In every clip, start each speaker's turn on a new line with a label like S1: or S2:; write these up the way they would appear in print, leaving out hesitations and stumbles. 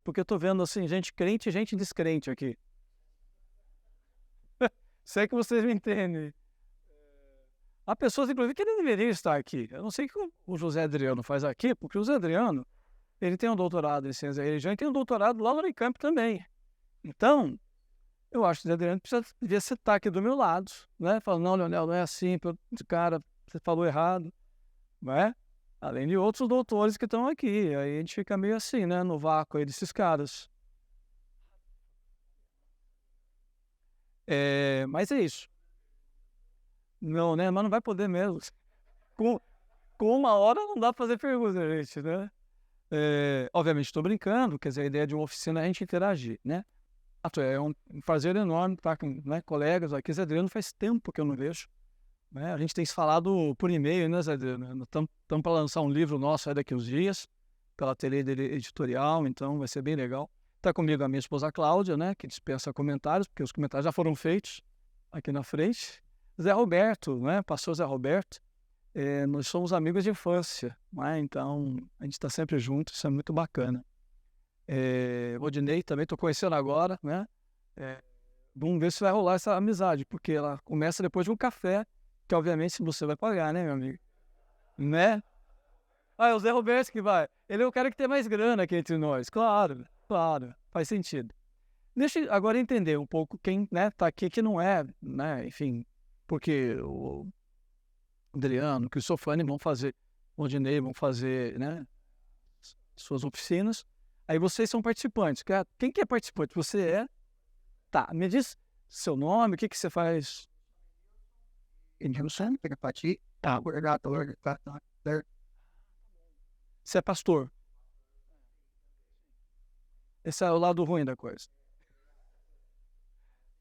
S1: porque eu tô vendo, assim, gente crente e gente descrente aqui. Sei que vocês me entendem. Há pessoas, inclusive, que nem deveriam estar aqui. Eu não sei o que o José Adriano faz aqui, porque o José Adriano, ele tem um doutorado em ciência da religião e tem um doutorado lá no Unicamp também. Então, eu acho que o José Adriano devia estar aqui do meu lado, né? Falando, não, Leonel, não é assim, cara, você falou errado, não é? Além de outros doutores que estão aqui. Aí a gente fica meio assim, né? No vácuo aí desses caras. Mas é isso. Não, né? Mas não vai poder mesmo. Com, com 1 hora não dá pra fazer pergunta, gente, né? Obviamente estou brincando, quer dizer, a ideia de uma oficina é a gente interagir, né? É um prazer enorme estar com, né, colegas aqui. Zé Adriano faz tempo que eu não vejo, né? A gente tem se falado por e-mail, né, Zé Adriano? Estamos para lançar um livro nosso aí daqui uns dias, pela Ateliê dele Editorial, então vai ser bem legal. Está comigo a minha esposa Cláudia, né, que dispensa comentários, porque os comentários já foram feitos aqui na frente. Zé Roberto, né, pastor Zé Roberto. Nós somos amigos de infância, né? Então a gente está sempre junto, isso é muito bacana. Odinei também estou conhecendo agora, né? Vamos ver se vai rolar essa amizade, porque ela começa depois de um café, que obviamente você vai pagar, né, meu amigo? Né? É o Zé Roberto que vai. Ele é o cara que tem mais grana aqui entre nós. Claro, claro, faz sentido. Deixa eu agora entender um pouco quem, né, tá aqui que não é, né, enfim, porque o Adriano, o Cristofani vão fazer, o Odinei vão fazer, né, suas oficinas. Aí vocês são participantes. Quem que é participante? Você é? Tá, me diz seu nome, o que que você faz?
S2: Edilson, Pati,
S1: Tá,
S2: coordenador,
S1: você é pastor. Esse é o lado ruim da coisa.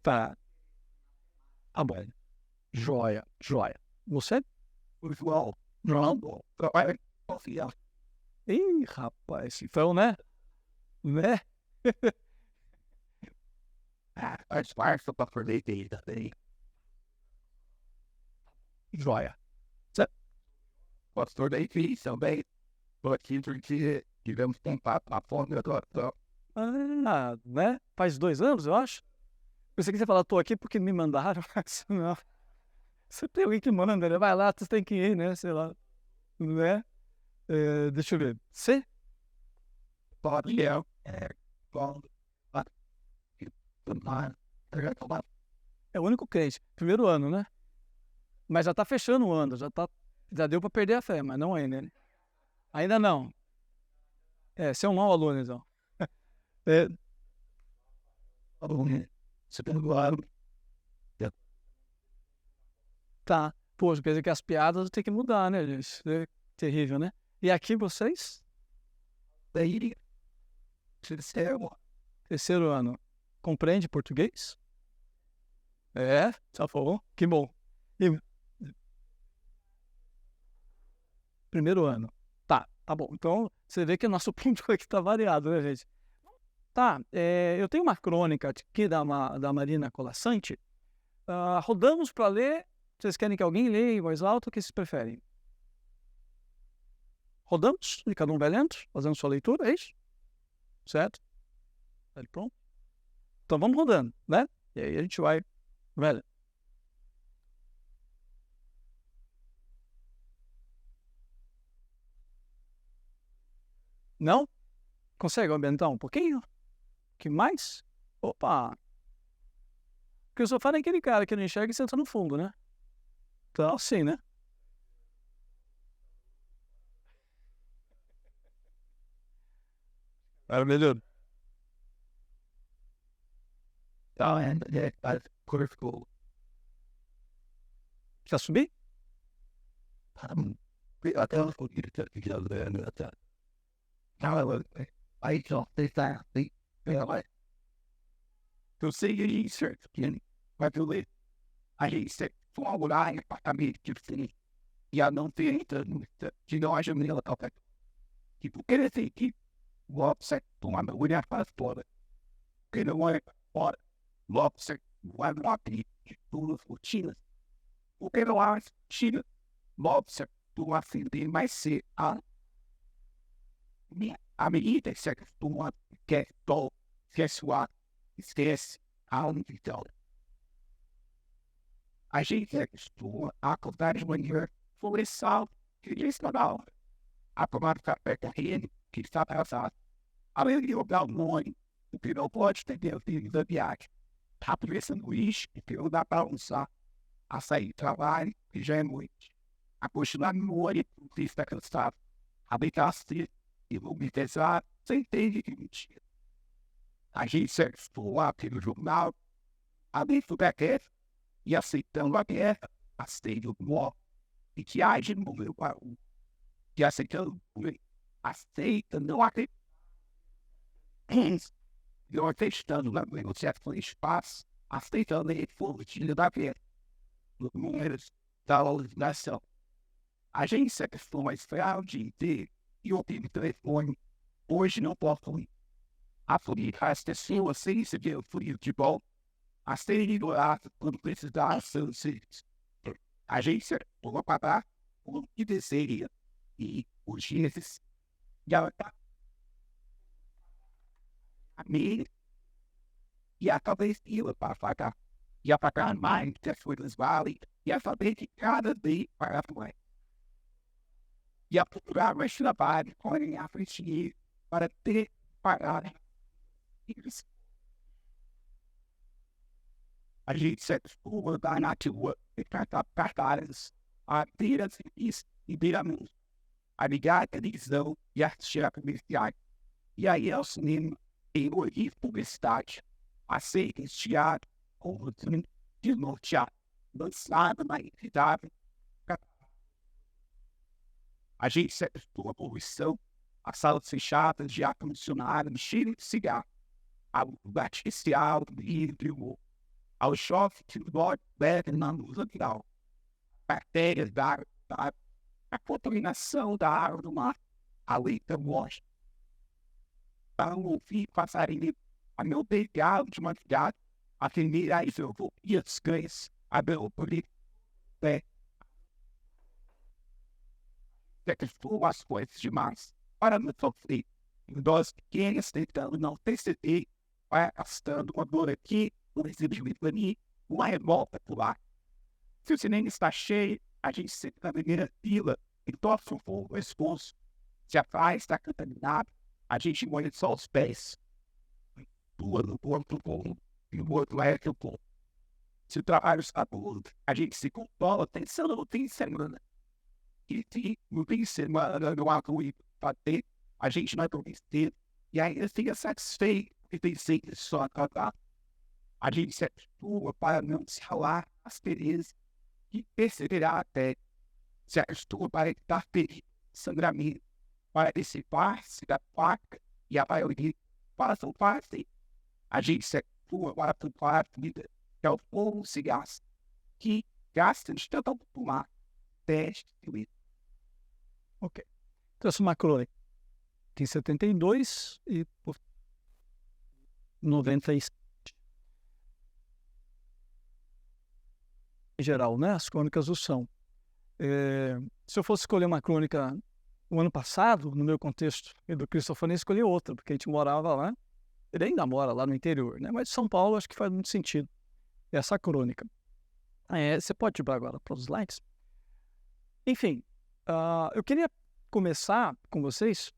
S1: Tá, tá bom. Joia, joia. Você?
S2: João,
S1: Não.
S2: vai, confia.
S1: Ih, rapaz, então, né? Né?
S2: Faz parte para perder vida, tem.
S1: Joia.
S2: Pastor da igreja também, aqui porque tivemos contato na fome da doação.
S1: Ah, né? Faz 2 anos, eu acho. Pensei que você falar, tô aqui porque me mandaram, mas não. Você tem alguém que manda, né? Vai lá, você tem que ir, né? Sei lá. Né? Deixa eu ver. Você?
S2: Pode bom,
S1: É o único crente. Primeiro ano, né? Mas já tá fechando o ano, já deu pra perder a fé, mas não ainda, né? Ainda não. Você é um mau aluno, então. É,
S2: você pegou a
S1: tá. Poxa, quer dizer que as piadas tem que mudar, né, gente? É terrível, né? E aqui vocês?
S2: daí, terceiro,
S1: Terceiro ano. Compreende português? Tá bom. Que bom. E primeiro ano. Tá bom. Então, você vê que nosso público aqui tá variado, né, gente? Tá, eu tenho uma crônica aqui da Marina Colasanti. Rodamos para ler. Vocês querem que alguém leia em voz alta? O que vocês preferem? Rodamos e cada um vai lendo, fazendo sua leitura, é isso? Certo? Tá pronto? Então vamos rodando, né? E aí a gente vai. Velho. Não? Consegue aumentar um pouquinho? Que mais? Opa! Porque o sofá é aquele cara que não enxerga e senta no fundo, né? Então, assim, né? Era melhor.
S2: tá, corpo,
S1: Já subi?
S2: até os pouquinhos que já lendo, até. Não, aí só, está, tem, ela, eu sei isso, que vai pelo aí você for lá em apartamento, tipo assim, e a não ter de não haja menina tal, tipo, ele tem que, logo você toma uma mulher para fora, que não é fora, logo você vai lá de tudo, rotinas, porque não há rotina, logo você tu acender mais cedo, a minha à medida que se acostuma, quer todo, quer suar, esquece a então. A gente se acostuma a acordar de manhã, florestal, que diz canal, a tomar café correndo, que está atrasado. Além de jogar o nome, o que não pode ter o filho da viagem. A pressa no lixo, o que não dá para almoçar. A sair do trabalho, que já é noite. A continuar no olho, que está cansado. A deitar cedo e vou me pesar, sem ter que mentir. A gente se acostuma pelo jornal, além do daquele, e aceitando a guerra, aceitando o mal, e que age no meu barulho. E aceitando o bem, aceita, não acredita. Eu acreditando na negociação de espaço, aceitando a reforma da guerra, nos números da legislação. A gente se acostuma a esperar o dia inteiro e eu tenho telefone. Hoje não posso ir. A política, as pessoas sem receber o frio de bom, a serem ignoradas quando precisar dos seus serviços. A gente se acostuma a pagar o que deseja e os dias e a mim e a talvez fila para pagar. E a pagar mais que as coisas valem e a saber que cada vez para mais. E a procurar mais trabalho, olhem a frente para ter pagar. A gente se acostuma a dar na rua e tratar cartadas, a ter as revistas e viramentos, a ligar a televisão e assistir a comerciais. E aí ao cinema, e ouvir publicidade, aceita teatro, ou de novo teatro, lançado na entidade. A gente se acostuma a poluição, a salas fechadas de ar-condicionado, cheiro de cigarro, ao artificial, livre, ao choque que pode leve na luz natural, bactérias da água, a contaminação da água do mar, a leita morte. Para não ouvir passarinho, a meu pegado de madrugada, atender a isso e as cães, a meu político, as coisas demais, para não sofrer. Em doses pequenas, tentando não perceber, vai gastando uma dor aqui, um recebimento ali, uma revolta por lá. Se o cinema está cheio, a gente sempre na primeira fila e torce um pouco o esforço. Se a praia está contaminada, a gente molha só os pés. Pula no corpo bom e o outro é que o bom. Se o trabalho está bom, a gente se controla pensando no fim de semana. E se no fim de semana não há ruim para ter, a gente não é prometido e ainda fica satisfeito e tem sempre só acabar. A gente se acostuma para não se ralar as experiências e perseverar até. Se acostuma para evitar perigo, sangramento, para dissipar-se da placa e a maioria passam parte. A gente se acostuma para poupar a vida, que é o fogo se gasta, que gasta de tanto fumar, teste e vida.
S1: Ok. Então, essa macrônica tem 72 e por 97. Em geral, né? As crônicas do são. Se eu fosse escolher uma crônica o ano passado, no meu contexto e do Cristofonia, escolhi outra, porque a gente morava lá. Ele ainda mora lá no interior, né? Mas São Paulo acho que faz muito sentido essa crônica. Você pode ir agora para os slides? Enfim, eu queria começar com vocês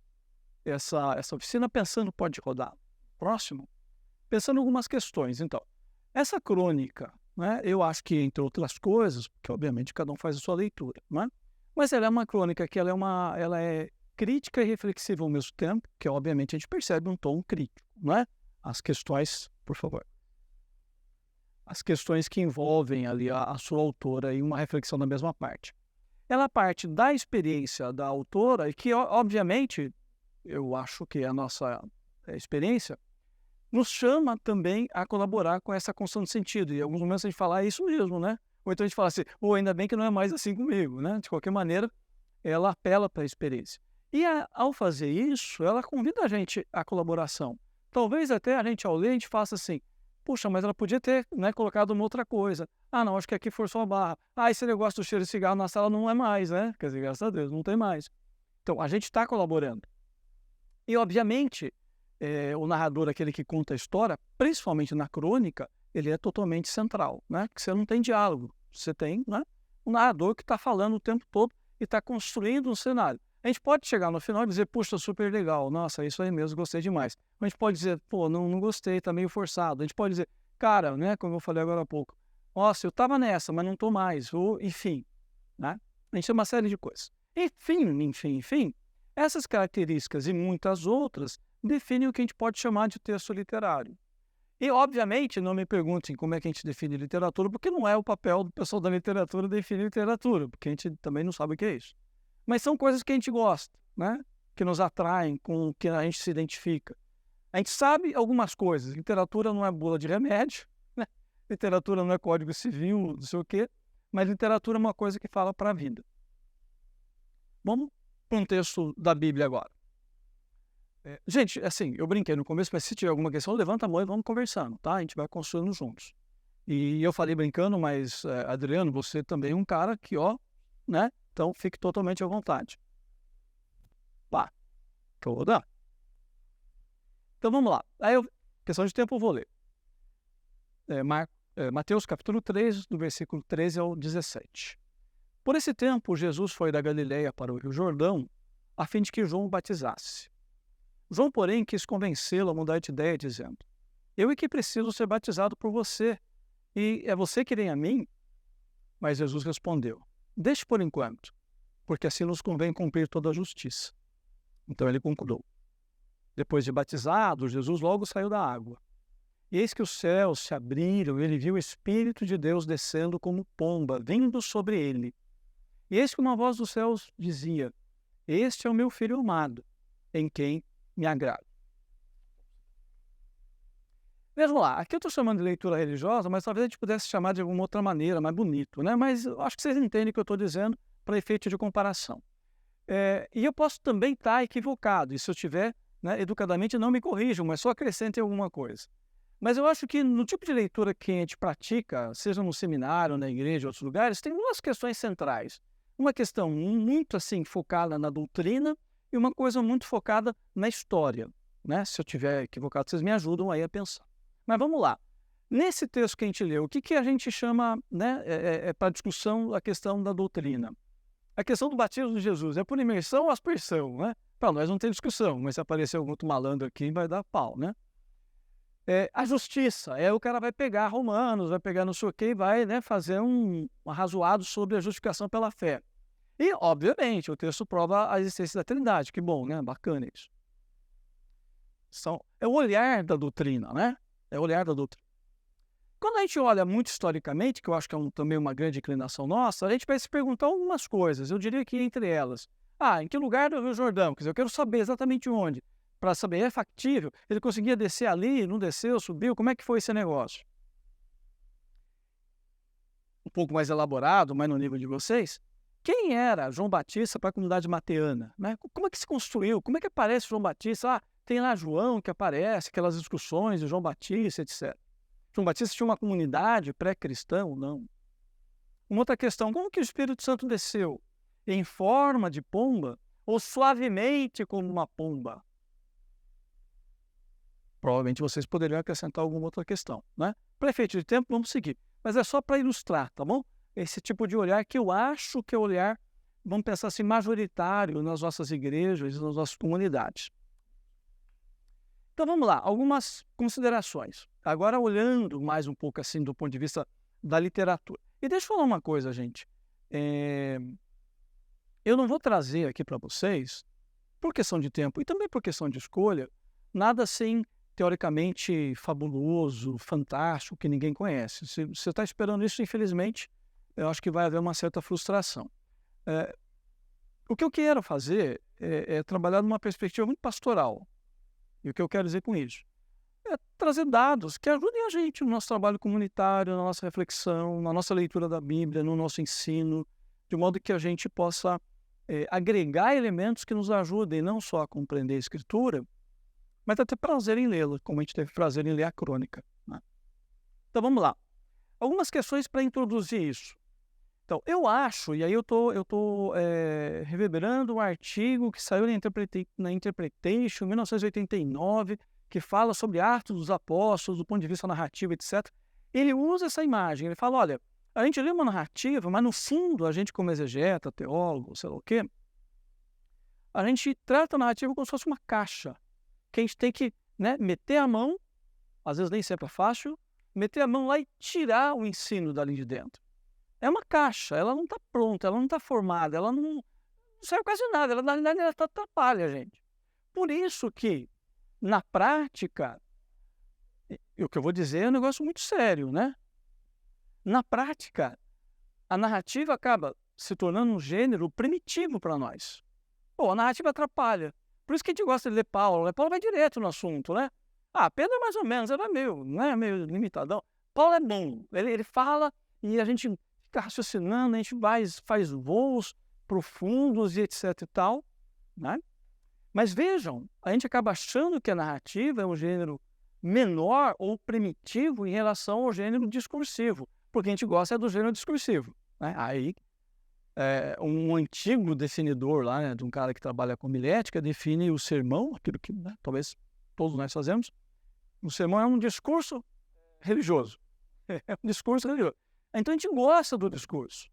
S1: essa oficina pensando, pode rodar próximo, pensando em algumas questões. Então, essa crônica, né, eu acho que, entre outras coisas, porque obviamente cada um faz a sua leitura, né? Mas ela é uma crônica que ela é crítica e reflexiva ao mesmo tempo, que obviamente a gente percebe um tom crítico, né? As questões, por favor, as questões que envolvem ali a sua autora e uma reflexão da mesma parte. Ela parte da experiência da autora e que, obviamente, eu acho que a nossa experiência nos chama também a colaborar com essa construção de sentido. E em alguns momentos a gente fala, isso mesmo, né? Ou então a gente fala assim, ainda bem que não é mais assim comigo, né? De qualquer maneira, ela apela para a experiência. E ao fazer isso, ela convida a gente à colaboração. Talvez até a gente, ao ler, a gente faça assim, puxa, mas ela podia ter, né, colocado uma outra coisa. Não, acho que aqui forçou a barra. Esse negócio do cheiro de cigarro na sala não é mais, né? Quer dizer, graças a Deus, não tem mais. Então, a gente está colaborando. E, obviamente, o narrador, aquele que conta a história, principalmente na crônica, ele é totalmente central, né? Porque você não tem diálogo, você tem, né, um narrador que está falando o tempo todo e está construindo um cenário. A gente pode chegar no final e dizer, puxa, super legal, nossa, isso aí mesmo, gostei demais. A gente pode dizer, pô, não gostei, tá meio forçado. A gente pode dizer, cara, né, como eu falei agora há pouco, nossa, eu tava nessa, mas não tô mais, ou enfim, né? A gente tem uma série de coisas. Enfim, essas características e muitas outras definem o que a gente pode chamar de texto literário. E, obviamente, não me perguntem como é que a gente define literatura, porque não é o papel do pessoal da literatura definir literatura, porque a gente também não sabe o que é isso. Mas são coisas que a gente gosta, né? Que nos atraem, com que a gente se identifica. A gente sabe algumas coisas. Literatura não é bula de remédio, né? Literatura não é código civil, não sei o quê, mas literatura é uma coisa que fala para a vida. Vamos para um texto da Bíblia agora. Gente, assim, eu brinquei no começo, mas se tiver alguma questão, levanta a mão e vamos conversando, tá? A gente vai construindo juntos. E eu falei brincando, mas, Adriano, você também é um cara que, ó, né? Então, fique totalmente à vontade. Pá, toda. Então, vamos lá. Questão de tempo, eu vou ler. Mateus capítulo 3, do versículo 13 ao 17. Por esse tempo, Jesus foi da Galileia para o Rio Jordão, a fim de que João o batizasse. João, porém, quis convencê-lo a mudar de ideia, dizendo, eu é que preciso ser batizado por você, e é você que vem a mim? Mas Jesus respondeu, deixe por enquanto, porque assim nos convém cumprir toda a justiça. Então ele concordou. Depois de batizado, Jesus logo saiu da água. E eis que os céus se abriram, e ele viu o Espírito de Deus descendo como pomba, vindo sobre ele. E eis que uma voz dos céus dizia, este é o meu Filho amado, em quem me agrado. Vejam lá, aqui eu estou chamando de leitura religiosa, mas talvez a gente pudesse chamar de alguma outra maneira, mais bonito, né? Mas eu acho que vocês entendem o que eu estou dizendo para efeito de comparação. E eu posso também estar equivocado, e se eu estiver, né, educadamente, não me corrijam, mas só acrescentem alguma coisa. Mas eu acho que no tipo de leitura que a gente pratica, seja no seminário, na igreja, em outros lugares, tem duas questões centrais. Uma questão muito assim focada na doutrina e uma coisa muito focada na história, né? Se eu estiver equivocado, vocês me ajudam aí a pensar. Mas vamos lá. Nesse texto que a gente leu, o que a gente chama, né, para discussão a questão da doutrina? A questão do batismo de Jesus é por imersão ou aspersão, né? Para nós não tem discussão, mas se aparecer algum outro malandro aqui, vai dar pau, né? A justiça, o cara vai pegar Romanos, vai pegar não sei o quê e vai, né, fazer um arrazoado sobre a justificação pela fé. E, obviamente, o texto prova a existência da Trindade. Que bom, né? Bacana isso. É o olhar da doutrina, né? É o olhar da doutrina. Quando a gente olha muito historicamente, que eu acho que é também uma grande inclinação nossa, a gente vai se perguntar algumas coisas. Eu diria que entre elas, em que lugar do Rio Jordão? Quer dizer, eu quero saber exatamente onde. Para saber, é factível? Ele conseguia descer ali, não desceu, subiu? Como é que foi esse negócio? Um pouco mais elaborado, mais no nível de vocês. Quem era João Batista para a comunidade mateana? Né? Como é que se construiu? Como é que aparece João Batista? Tem lá João que aparece, aquelas discussões de João Batista, etc. João Batista tinha uma comunidade pré-cristã ou não? Uma outra questão, como que o Espírito Santo desceu? Em forma de pomba ou suavemente como uma pomba? Provavelmente vocês poderiam acrescentar alguma outra questão, né? Para efeito de tempo, vamos seguir. Mas é só para ilustrar, tá bom? Esse tipo de olhar que eu acho que é o olhar, vamos pensar assim, majoritário nas nossas igrejas e nas nossas comunidades. Então vamos lá, algumas considerações. Agora olhando mais um pouco assim do ponto de vista da literatura. E deixa eu falar uma coisa, gente. Eu não vou trazer aqui para vocês, por questão de tempo e também por questão de escolha, nada assim teoricamente fabuloso, fantástico, que ninguém conhece. Se você está esperando isso, infelizmente, eu acho que vai haver uma certa frustração. O que eu quero fazer é trabalhar numa perspectiva muito pastoral. E o que eu quero dizer com isso? É trazer dados que ajudem a gente no nosso trabalho comunitário, na nossa reflexão, na nossa leitura da Bíblia, no nosso ensino, de modo que a gente possa agregar elementos que nos ajudem não só a compreender a Escritura, mas a ter prazer em lê-la, como a gente teve prazer em ler a crônica, né? Então vamos lá. Algumas questões para introduzir isso. Então, eu acho, e aí eu tô reverberando um artigo que saiu na Interpretation, em 1989, que fala sobre Atos dos Apóstolos, do ponto de vista narrativo, etc. Ele usa essa imagem, ele fala, olha, a gente lê uma narrativa, mas no fundo, a gente como exegeta, teólogo, sei lá o quê, a gente trata a narrativa como se fosse uma caixa, que a gente tem que, né, meter a mão, às vezes nem sempre é fácil, meter a mão lá e tirar o ensino dali de dentro. É uma caixa, ela não está pronta, ela não está formada, ela não serve quase nada, ela na realidade ela atrapalha a gente. Por isso que, na prática, o que eu vou dizer é um negócio muito sério, né? Na prática, a narrativa acaba se tornando um gênero primitivo para nós. Pô, a narrativa atrapalha. Por isso que a gente gosta de ler Paulo, né? Paulo vai direto no assunto, né? Ah, Pedro é mais ou menos, ele é meio, né, meio limitadão. Paulo é bom, ele fala e a gente fica raciocinando, a gente faz voos profundos e etc e tal, né? Mas vejam, a gente acaba achando que a narrativa é um gênero menor ou primitivo em relação ao gênero discursivo, porque a gente gosta do gênero discursivo, né? Aí, um antigo definidor lá, né, de um cara que trabalha com homilética, define o sermão, aquilo que, né, talvez todos nós fazemos. O sermão é um discurso religioso. É um discurso religioso. Então a gente gosta do discurso.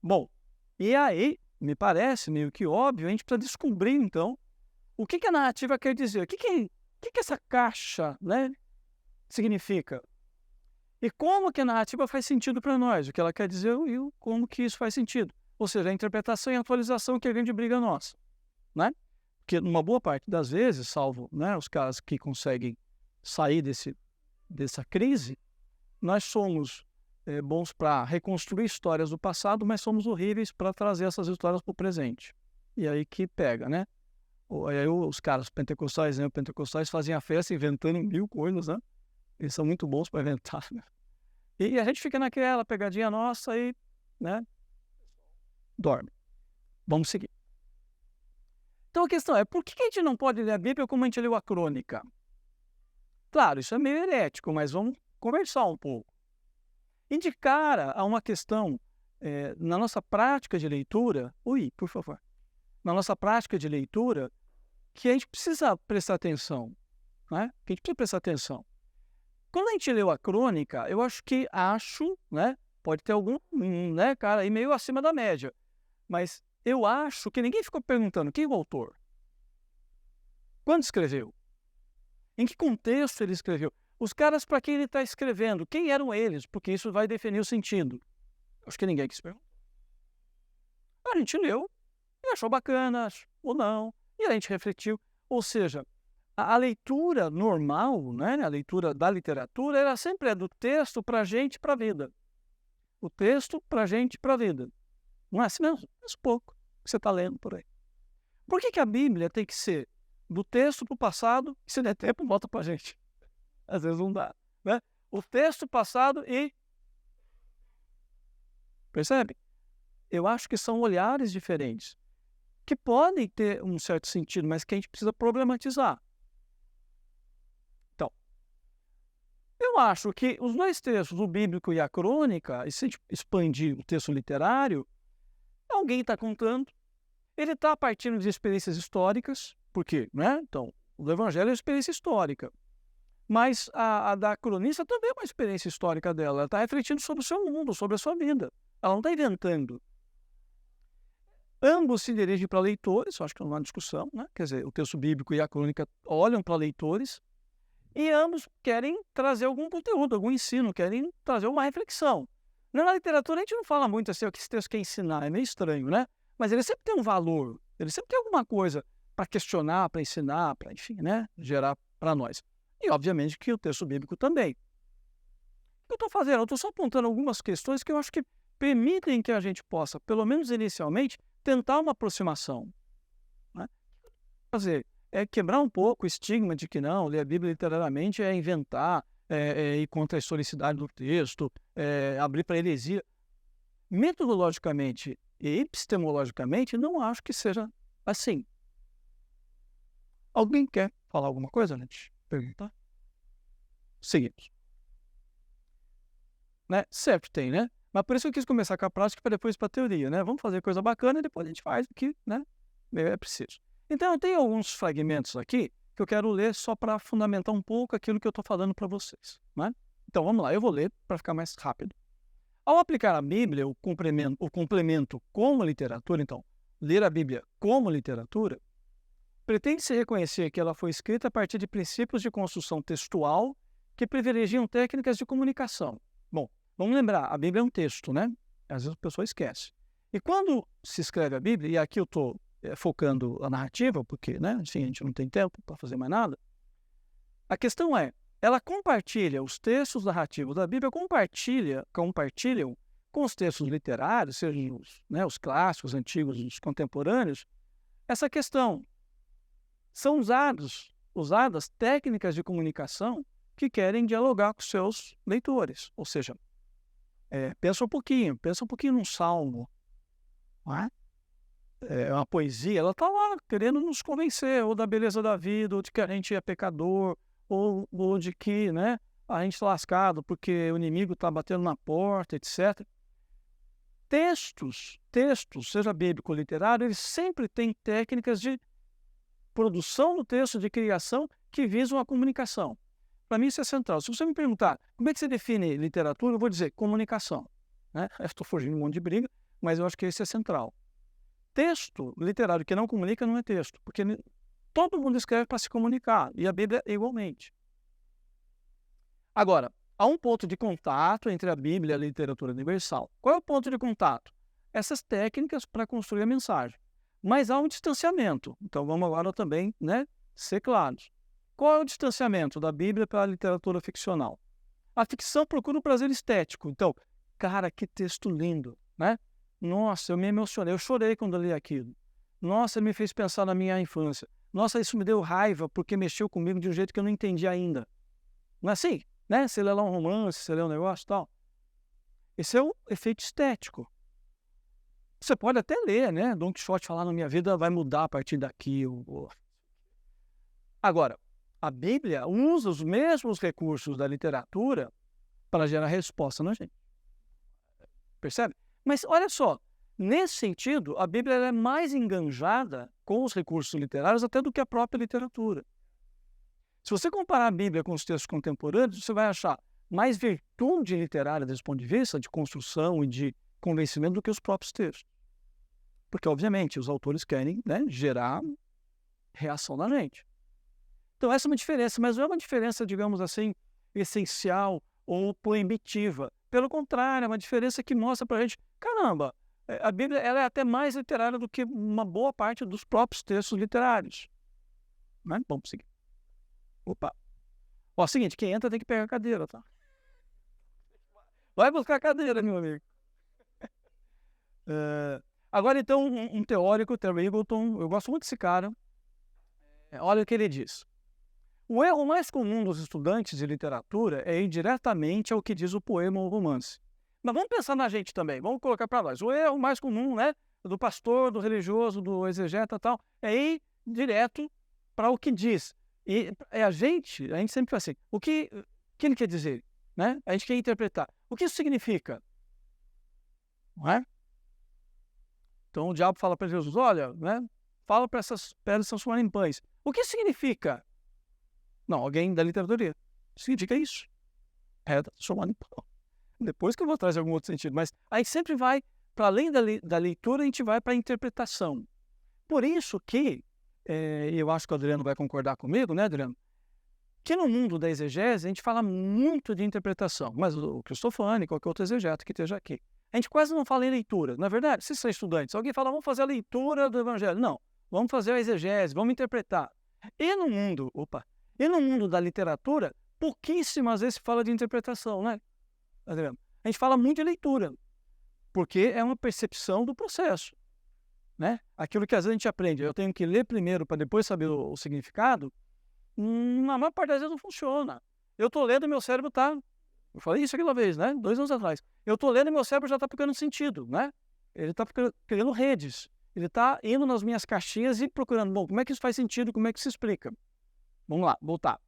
S1: Bom, e aí, me parece meio que óbvio, a gente precisa descobrir, então, o que a narrativa quer dizer. O que essa caixa, né, significa? E como que a narrativa faz sentido para nós, o que ela quer dizer e como que isso faz sentido. Ou seja, a interpretação e a atualização que é a grande briga nossa, né? Porque numa boa parte das vezes, salvo, né, os caras que conseguem sair dessa crise, nós somos bons para reconstruir histórias do passado, mas somos horríveis para trazer essas histórias para o presente. E aí que pega, né? Aí os caras pentecostais, né, pentecostais fazem a festa inventando 1000 coisas, né? Eles são muito bons para inventar, né? E a gente fica naquela pegadinha nossa e, né, dorme. Vamos seguir. Então a questão é, por que a gente não pode ler a Bíblia como a gente leu a crônica? Claro, isso é meio herético, mas vamos conversar um pouco. E de cara a uma questão, na nossa prática de leitura, por favor, na nossa prática de leitura, que a gente precisa prestar atenção, né? Que a gente precisa prestar atenção. Quando a gente leu a crônica, eu acho, né, pode ter algum, né, cara, aí meio acima da média, mas eu acho que ninguém ficou perguntando quem é o autor, quando escreveu, em que contexto ele escreveu, os caras para quem ele está escrevendo, quem eram eles, porque isso vai definir o sentido. Acho que ninguém quis perguntar. A gente leu e achou bacana, ou não, e a gente refletiu. Ou seja, a leitura normal, né, a leitura da literatura, ela sempre é do texto para a gente, para a vida. O texto para a gente, para a vida. Não é assim mesmo? Mas pouco que você está lendo por aí. Por que a Bíblia tem que ser do texto para o passado, e se der tempo, volta para a gente? Às vezes não dá, né? O texto passado e... Percebe? Eu acho que são olhares diferentes, que podem ter um certo sentido, mas que a gente precisa problematizar. Então, eu acho que os dois textos, o bíblico e a crônica, e se a gente expandir o texto literário, alguém está contando, ele está partindo de experiências históricas, por quê? Né? Então, o Evangelho é uma experiência histórica. Mas a da cronista também é uma experiência histórica dela. Ela está refletindo sobre o seu mundo, sobre a sua vida. Ela não está inventando. Ambos se dirigem para leitores, acho que não há discussão, né? Quer dizer, o texto bíblico e a crônica olham para leitores e ambos querem trazer algum conteúdo, algum ensino, querem trazer uma reflexão. Na literatura a gente não fala muito assim, o que esse texto quer ensinar, é meio estranho, né? Mas ele sempre tem um valor, ele sempre tem alguma coisa para questionar, para ensinar, para, enfim, né, gerar para nós. E, obviamente, que o texto bíblico também. O que eu estou fazendo? Eu estou só apontando algumas questões que eu acho que permitem que a gente possa, pelo menos inicialmente, tentar uma aproximação. Né? Fazer é quebrar um pouco o estigma de que não, ler a Bíblia literariamente é inventar, ir contra a historicidade do texto, abrir para heresia. Metodologicamente e epistemologicamente, não acho que seja assim. Alguém quer falar alguma coisa, gente? Perguntar? Seguimos. Né? Certo, tem, né? Mas por isso eu quis começar com a prática para depois para a teoria, né? Vamos fazer coisa bacana e depois a gente faz o que, né, é preciso. Então, eu tenho alguns fragmentos aqui que eu quero ler só para fundamentar um pouco aquilo que eu estou falando para vocês, né? Então, vamos lá, eu vou ler para ficar mais rápido. Ao aplicar a Bíblia, o complemento como literatura, então, ler a Bíblia como literatura, pretende-se reconhecer que ela foi escrita a partir de princípios de construção textual que privilegiam técnicas de comunicação. Bom, vamos lembrar, a Bíblia é um texto, né? Às vezes a pessoa esquece. E quando se escreve a Bíblia, e aqui eu estou focando a narrativa, porque, né, enfim, a gente não tem tempo para fazer mais nada, a questão é, ela compartilha os textos narrativos da Bíblia, compartilham com os textos literários, sejam os, né, os clássicos, antigos, os contemporâneos, essa questão. São usadas técnicas de comunicação que querem dialogar com seus leitores. Ou seja, pensa um pouquinho num salmo, não é? É uma poesia, ela está lá querendo nos convencer, ou da beleza da vida, ou de que a gente é pecador, ou de que, né, a gente está lascado porque o inimigo está batendo na porta, etc. Textos, seja bíblico ou literário, eles sempre têm técnicas de produção do texto, de criação, que visam a comunicação. Para mim isso é central. Se você me perguntar como é que você define literatura, eu vou dizer comunicação, né? Eu estou fugindo um monte de briga, mas eu acho que esse é central. Texto literário que não comunica não é texto, porque todo mundo escreve para se comunicar, e a Bíblia é igualmente. Agora, há um ponto de contato entre a Bíblia e a literatura universal. Qual é o ponto de contato? Essas técnicas para construir a mensagem. Mas há um distanciamento. Então vamos agora também, né, ser claros. Qual é o distanciamento da Bíblia para a literatura ficcional? A ficção procura um prazer estético. Então, cara, que texto lindo, né? Nossa, eu me emocionei, eu chorei quando eu li aquilo. Nossa, me fez pensar na minha infância. Nossa, isso me deu raiva porque mexeu comigo de um jeito que eu não entendi ainda. Não é assim, né? Você lê lá um romance, você lê um negócio e tal. Esse é o efeito estético. Você pode até ler, né? Don Quixote falar na minha vida vai mudar a partir daqui. Agora, a Bíblia usa os mesmos recursos da literatura para gerar resposta na gente. Percebe? Mas olha só, nesse sentido, a Bíblia é mais enganjada com os recursos literários até do que a própria literatura. Se você comparar a Bíblia com os textos contemporâneos, você vai achar mais virtude literária desse ponto de vista, de construção e de convencimento, do que os próprios textos. Porque, obviamente, os autores querem, né, gerar reação na gente. Então, essa é uma diferença, mas não é uma diferença, digamos assim, essencial ou proibitiva. Pelo contrário, é uma diferença que mostra para a gente, caramba, a Bíblia ela é até mais literária do que uma boa parte dos próprios textos literários. Né? Vamos seguir. Opa. Ó, seguinte, quem entra tem que pegar a cadeira, tá? Vai buscar a cadeira, meu amigo. Agora, então, um teórico, Terry Eagleton, eu gosto muito desse cara. Olha o que ele diz. O erro mais comum dos estudantes de literatura é ir diretamente ao que diz o poema ou romance. Mas vamos pensar na gente também, vamos colocar para nós. O erro mais comum, né, do pastor, do religioso, do exegeta e tal, é ir direto para o que diz. E a gente sempre faz assim, o que ele quer dizer? Né? A gente quer interpretar. O que isso significa? Não é? Então o diabo fala para Jesus, olha, né, fala para essas pedras se transformarem em pães. O que significa? Não, alguém da literatura significa isso. Pedra transformada em pão. Depois que eu vou trazer algum outro sentido. Mas a gente sempre vai, para além da leitura, a gente vai para a interpretação. Por isso que, eu acho que o Adriano vai concordar comigo, né, Adriano? Que no mundo da exegese a gente fala muito de interpretação. Mas o Cristofani, qualquer outro exegeta que esteja aqui. A gente quase não fala em leitura. Na verdade, se são estudantes, alguém fala, vamos fazer a leitura do Evangelho. Não, vamos fazer a exegese, vamos interpretar. E no mundo da literatura, pouquíssimas vezes se fala de interpretação, né, Adriano? A gente fala muito de leitura, porque é uma percepção do processo, né? Aquilo que às vezes a gente aprende, eu tenho que ler primeiro para depois saber o significado, na maior parte das vezes não funciona. Eu estou lendo e meu cérebro está... Eu falei isso aquela vez, né? 2 anos atrás. Eu estou lendo e meu cérebro já está pegando sentido, né? Ele está criando redes. Ele está indo nas minhas caixinhas e procurando, bom, como é que isso faz sentido, como é que se explica? Vamos lá, voltar.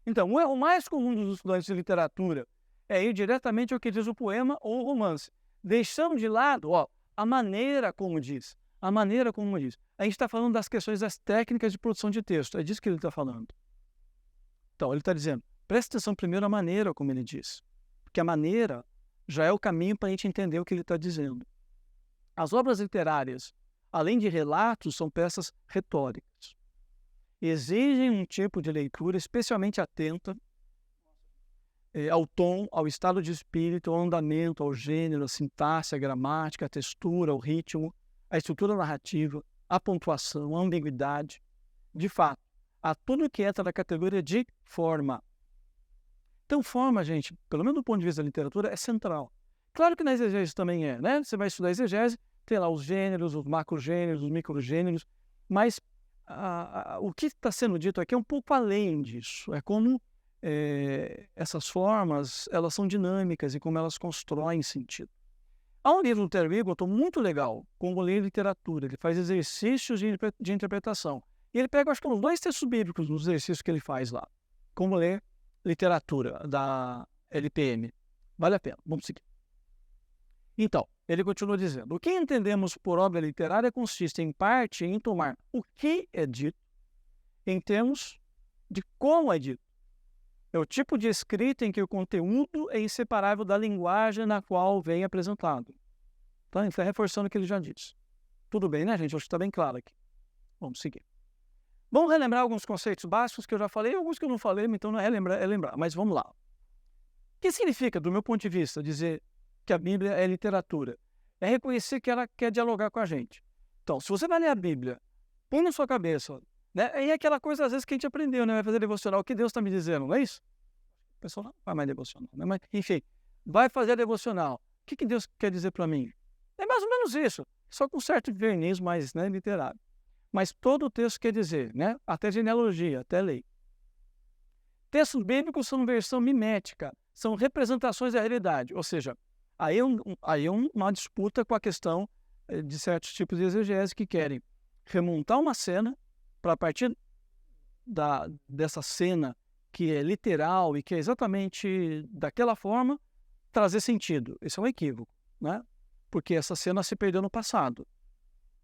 S1: Então, o erro mais comum dos estudantes de literatura é ir diretamente ao que diz o poema ou o romance. deixando de lado, ó, a maneira como diz. A maneira como diz. A gente está falando das questões das técnicas de produção de texto. É disso que ele está falando. Então, ele está dizendo, presta atenção primeiro à maneira como ele diz. Porque a maneira já é o caminho para a gente entender o que ele está dizendo. As obras literárias, além de relatos, são peças retóricas. Exigem um tipo de leitura especialmente atenta ao tom, ao estado de espírito, ao andamento, ao gênero, à sintaxe, à gramática, à textura, ao ritmo, à estrutura narrativa, à pontuação, à ambiguidade. De fato, a tudo que entra na categoria de forma. Então, forma, gente, pelo menos do ponto de vista da literatura, é central. Claro que na exegese também é, né? Você vai estudar exegese, tem lá os gêneros, os macrogêneros, os microgêneros, mas o que está sendo dito aqui é um pouco além disso. É como essas formas, elas são dinâmicas e como elas constroem sentido. Há um livro do Terry Eagleton muito legal, Como Ler Literatura. Ele faz exercícios de interpretação. E ele pega, acho que uns 2 textos bíblicos nos exercícios que ele faz lá. Como Ler Literatura, da LPM. Vale a pena, vamos seguir. Então, ele continua dizendo, o que entendemos por obra literária consiste, em parte, em tomar o que é dito em termos de como é dito. É o tipo de escrita em que o conteúdo é inseparável da linguagem na qual vem apresentado. Então, ele está reforçando o que ele já disse. Tudo bem, né, gente? Acho que está bem claro aqui. Vamos seguir. Vamos relembrar alguns conceitos básicos que eu já falei, alguns que eu não falei, então não é relembrar, é lembrar. Mas vamos lá. O que significa, do meu ponto de vista, dizer que a Bíblia é literatura? É reconhecer que ela quer dialogar com a gente. Então, se você vai ler a Bíblia, põe na sua cabeça, né? E é aquela coisa, às vezes, que a gente aprendeu, né? Vai fazer devocional, o que Deus está me dizendo, não é isso? O pessoal não vai mais devocional, né? Mas, enfim, vai fazer devocional. O que Deus quer dizer para mim? É mais ou menos isso, só com certo verniz mais, né, literário. Mas todo o texto quer dizer, né? Até genealogia, até lei. Textos bíblicos são versão mimética, são representações da realidade, ou seja, aí é uma disputa com a questão de certos tipos de exegese que querem remontar uma cena para, a partir dessa cena que é literal e que é exatamente daquela forma, trazer sentido. Esse é um equívoco, né? Porque essa cena se perdeu no passado.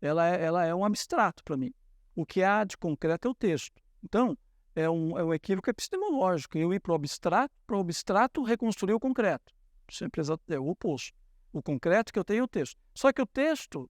S1: Ela é um abstrato para mim. O que há de concreto é o texto. Então, é um equívoco epistemológico. Eu ir para o abstrato reconstruir o concreto. Sempre é o oposto. O concreto que eu tenho é o texto. Só que o texto,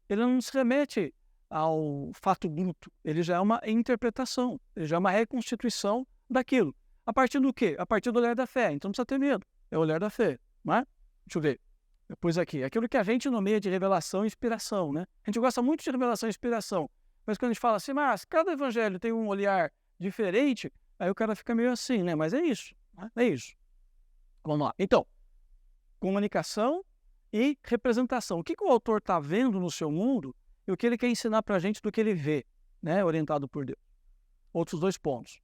S1: ele não se remete ao fato bruto. Ele já é uma interpretação. Ele já é uma reconstituição daquilo. A partir do quê? A partir do olhar da fé. Então não precisa ter medo. É o olhar da fé. Não é? Deixa eu ver. Depois aqui. Aquilo que a gente nomeia de revelação e inspiração, né? A gente gosta muito de revelação e inspiração. Mas quando a gente fala assim, mas cada evangelho tem um olhar diferente, aí o cara fica meio assim, né? Mas é isso. Né? É isso. Vamos lá. Então, comunicação e representação. O que o autor está vendo no seu mundo e o que ele quer ensinar para a gente do que ele vê, né? Orientado por Deus. Outros 2 pontos.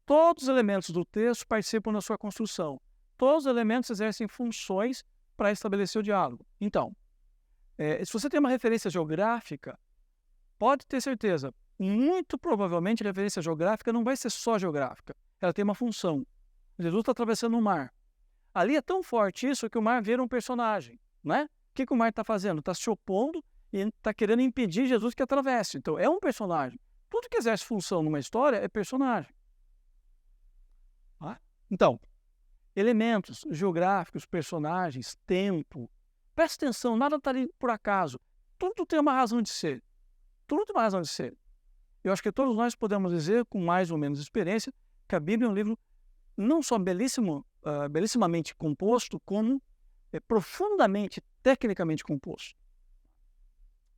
S1: Todos os elementos do texto participam da sua construção. Todos os elementos exercem funções para estabelecer o diálogo. Então, se você tem uma referência geográfica, pode ter certeza, muito provavelmente a referência geográfica não vai ser só geográfica. Ela tem uma função. Jesus está atravessando um mar. Ali é tão forte isso que o mar vira um personagem, né? O que o mar está fazendo? Está se opondo e está querendo impedir Jesus que atravesse. Então, é um personagem. Tudo que exerce função numa história é personagem. Então, elementos geográficos, personagens, tempo. Presta atenção, nada está ali por acaso. Tudo tem uma razão de ser. Tudo tem uma razão de ser. Eu acho que todos nós podemos dizer, com mais ou menos experiência, que a Bíblia é um livro não só belíssimamente composto, como profundamente, tecnicamente composto.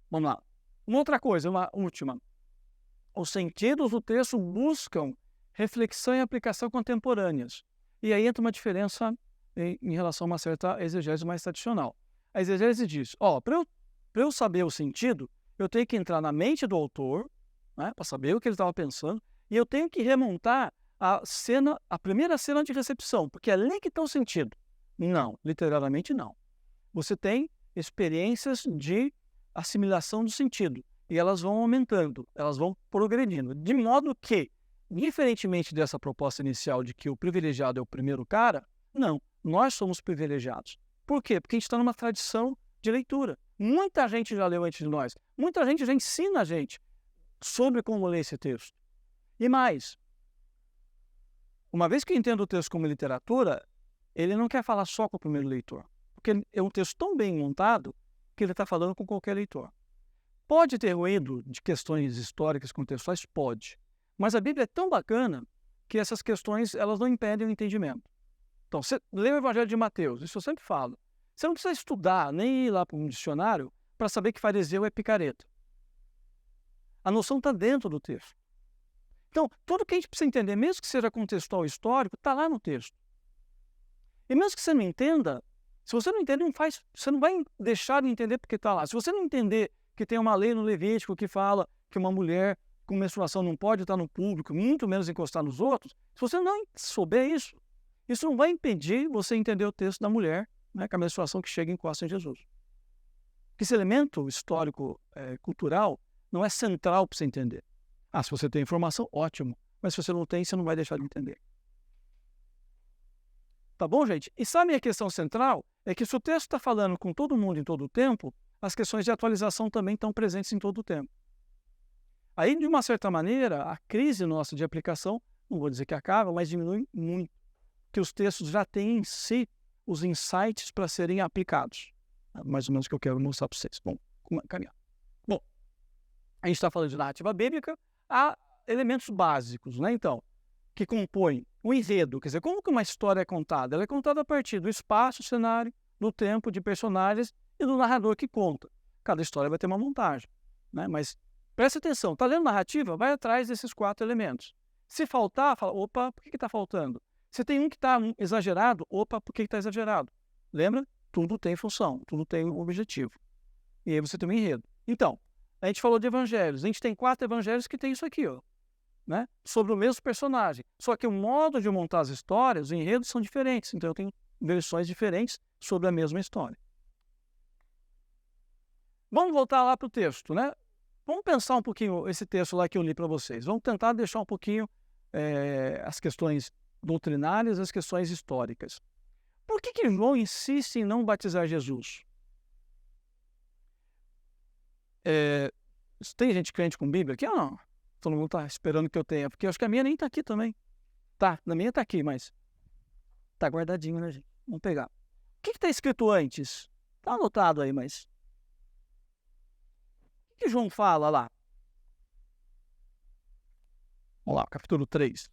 S1: Vamos lá. Uma outra coisa, uma última. Os sentidos do texto buscam reflexão e aplicação contemporâneas. E aí entra uma diferença em relação a uma certa exegese mais tradicional. A exegese diz, para eu saber o sentido, eu tenho que entrar na mente do autor, né, para saber o que ele estava pensando, e eu tenho que remontar a primeira cena de recepção, porque é ali que está o sentido. Não, literalmente não. Você tem experiências de assimilação do sentido, e elas vão aumentando, elas vão progredindo, de modo que, diferentemente dessa proposta inicial de que o privilegiado é o primeiro cara, não, nós somos privilegiados. Por quê? Porque a gente está numa tradição de leitura. Muita gente já leu antes de nós. Muita gente já ensina a gente sobre como ler esse texto. E mais, uma vez que eu entendo o texto como literatura, ele não quer falar só com o primeiro leitor. Porque é um texto tão bem montado que ele está falando com qualquer leitor. Pode ter ruído de questões históricas contextuais? Pode. Mas a Bíblia é tão bacana que essas questões elas não impedem o entendimento. Então, você lê o Evangelho de Mateus, isso eu sempre falo. Você não precisa estudar, nem ir lá para um dicionário para saber que fariseu é picareta. A noção está dentro do texto. Então, tudo que a gente precisa entender, mesmo que seja contextual ou histórico, está lá no texto. E mesmo que você não entenda, se você não entende, você não vai deixar de entender porque está lá. Se você não entender que tem uma lei no Levítico que fala que uma mulher com menstruação não pode estar no público, muito menos encostar nos outros, se você não souber isso, isso não vai impedir você entender o texto da mulher, né, com a menstruação que chega e encosta em Jesus. Porque esse elemento histórico, cultural, não é central para você entender. Se você tem informação, ótimo. Mas se você não tem, você não vai deixar de entender. Tá bom, gente? E sabe a questão central? É que se o texto está falando com todo mundo em todo o tempo, as questões de atualização também estão presentes em todo o tempo. Aí, de uma certa maneira, a crise nossa de aplicação, não vou dizer que acaba, mas diminui muito. Que os textos já têm em si os insights para serem aplicados. Mais ou menos o que eu quero mostrar para vocês. Bom, caminhar. Bom, a gente está falando de narrativa bíblica, há elementos básicos, né? Então, que compõem o enredo. Quer dizer, como que uma história é contada? Ela é contada a partir do espaço, cenário, do tempo, de personagens e do narrador que conta. Cada história vai ter uma montagem, né? Mas preste atenção, está lendo narrativa? Vai atrás desses 4 elementos. Se faltar, fala, opa, por que está faltando? Se tem um que está exagerado, opa, por que está exagerado? Lembra? Tudo tem função, tudo tem um objetivo. E aí você tem um enredo. Então, a gente falou de evangelhos. A gente tem 4 evangelhos que tem isso aqui, ó, né? Sobre o mesmo personagem. Só que o modo de montar as histórias, os enredos são diferentes. Então eu tenho versões diferentes sobre a mesma história. Vamos voltar lá para o texto, né? Vamos pensar um pouquinho esse texto lá que eu li para vocês. Vamos tentar deixar um pouquinho as questões doutrinárias, as questões históricas. Por que João insiste em não batizar Jesus? Tem gente crente com Bíblia aqui ou não? Todo mundo está esperando que eu tenha, porque eu acho que a minha nem está aqui também. Tá, na minha está aqui, mas está guardadinho, né, gente? Vamos pegar. O que está escrito antes? Está anotado aí, mas... O que João fala lá? Vamos lá, capítulo 3.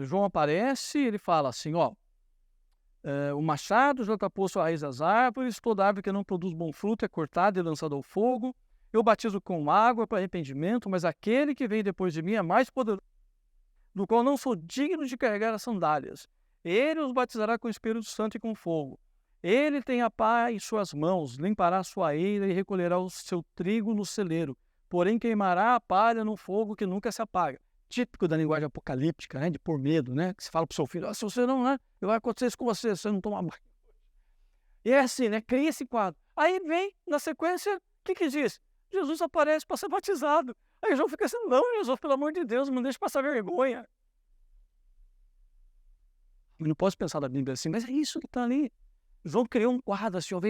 S1: João aparece, ele fala assim, ó, o machado já está posto à raiz das árvores, toda árvore que não produz bom fruto é cortada e lançada ao fogo. Eu batizo com água para arrependimento, mas aquele que vem depois de mim é mais poderoso, do qual não sou digno de carregar as sandálias. Ele os batizará com o Espírito Santo e com fogo. Ele tem a pá em suas mãos, limpará a sua eira e recolherá o seu trigo no celeiro, porém queimará a palha no fogo que nunca se apaga. Típico da linguagem apocalíptica, né? De pôr medo, né? Que se fala para o seu filho, se você não, né? Vai acontecer isso com você, se você não tomar banho. E é assim, né? Cria esse quadro. Aí vem, na sequência, o que diz? Jesus aparece para ser batizado. Aí João fica assim, não, Jesus, pelo amor de Deus, não deixe passar vergonha. Eu não posso pensar na Bíblia assim, mas é isso que está ali. João criou um quadro assim, ó,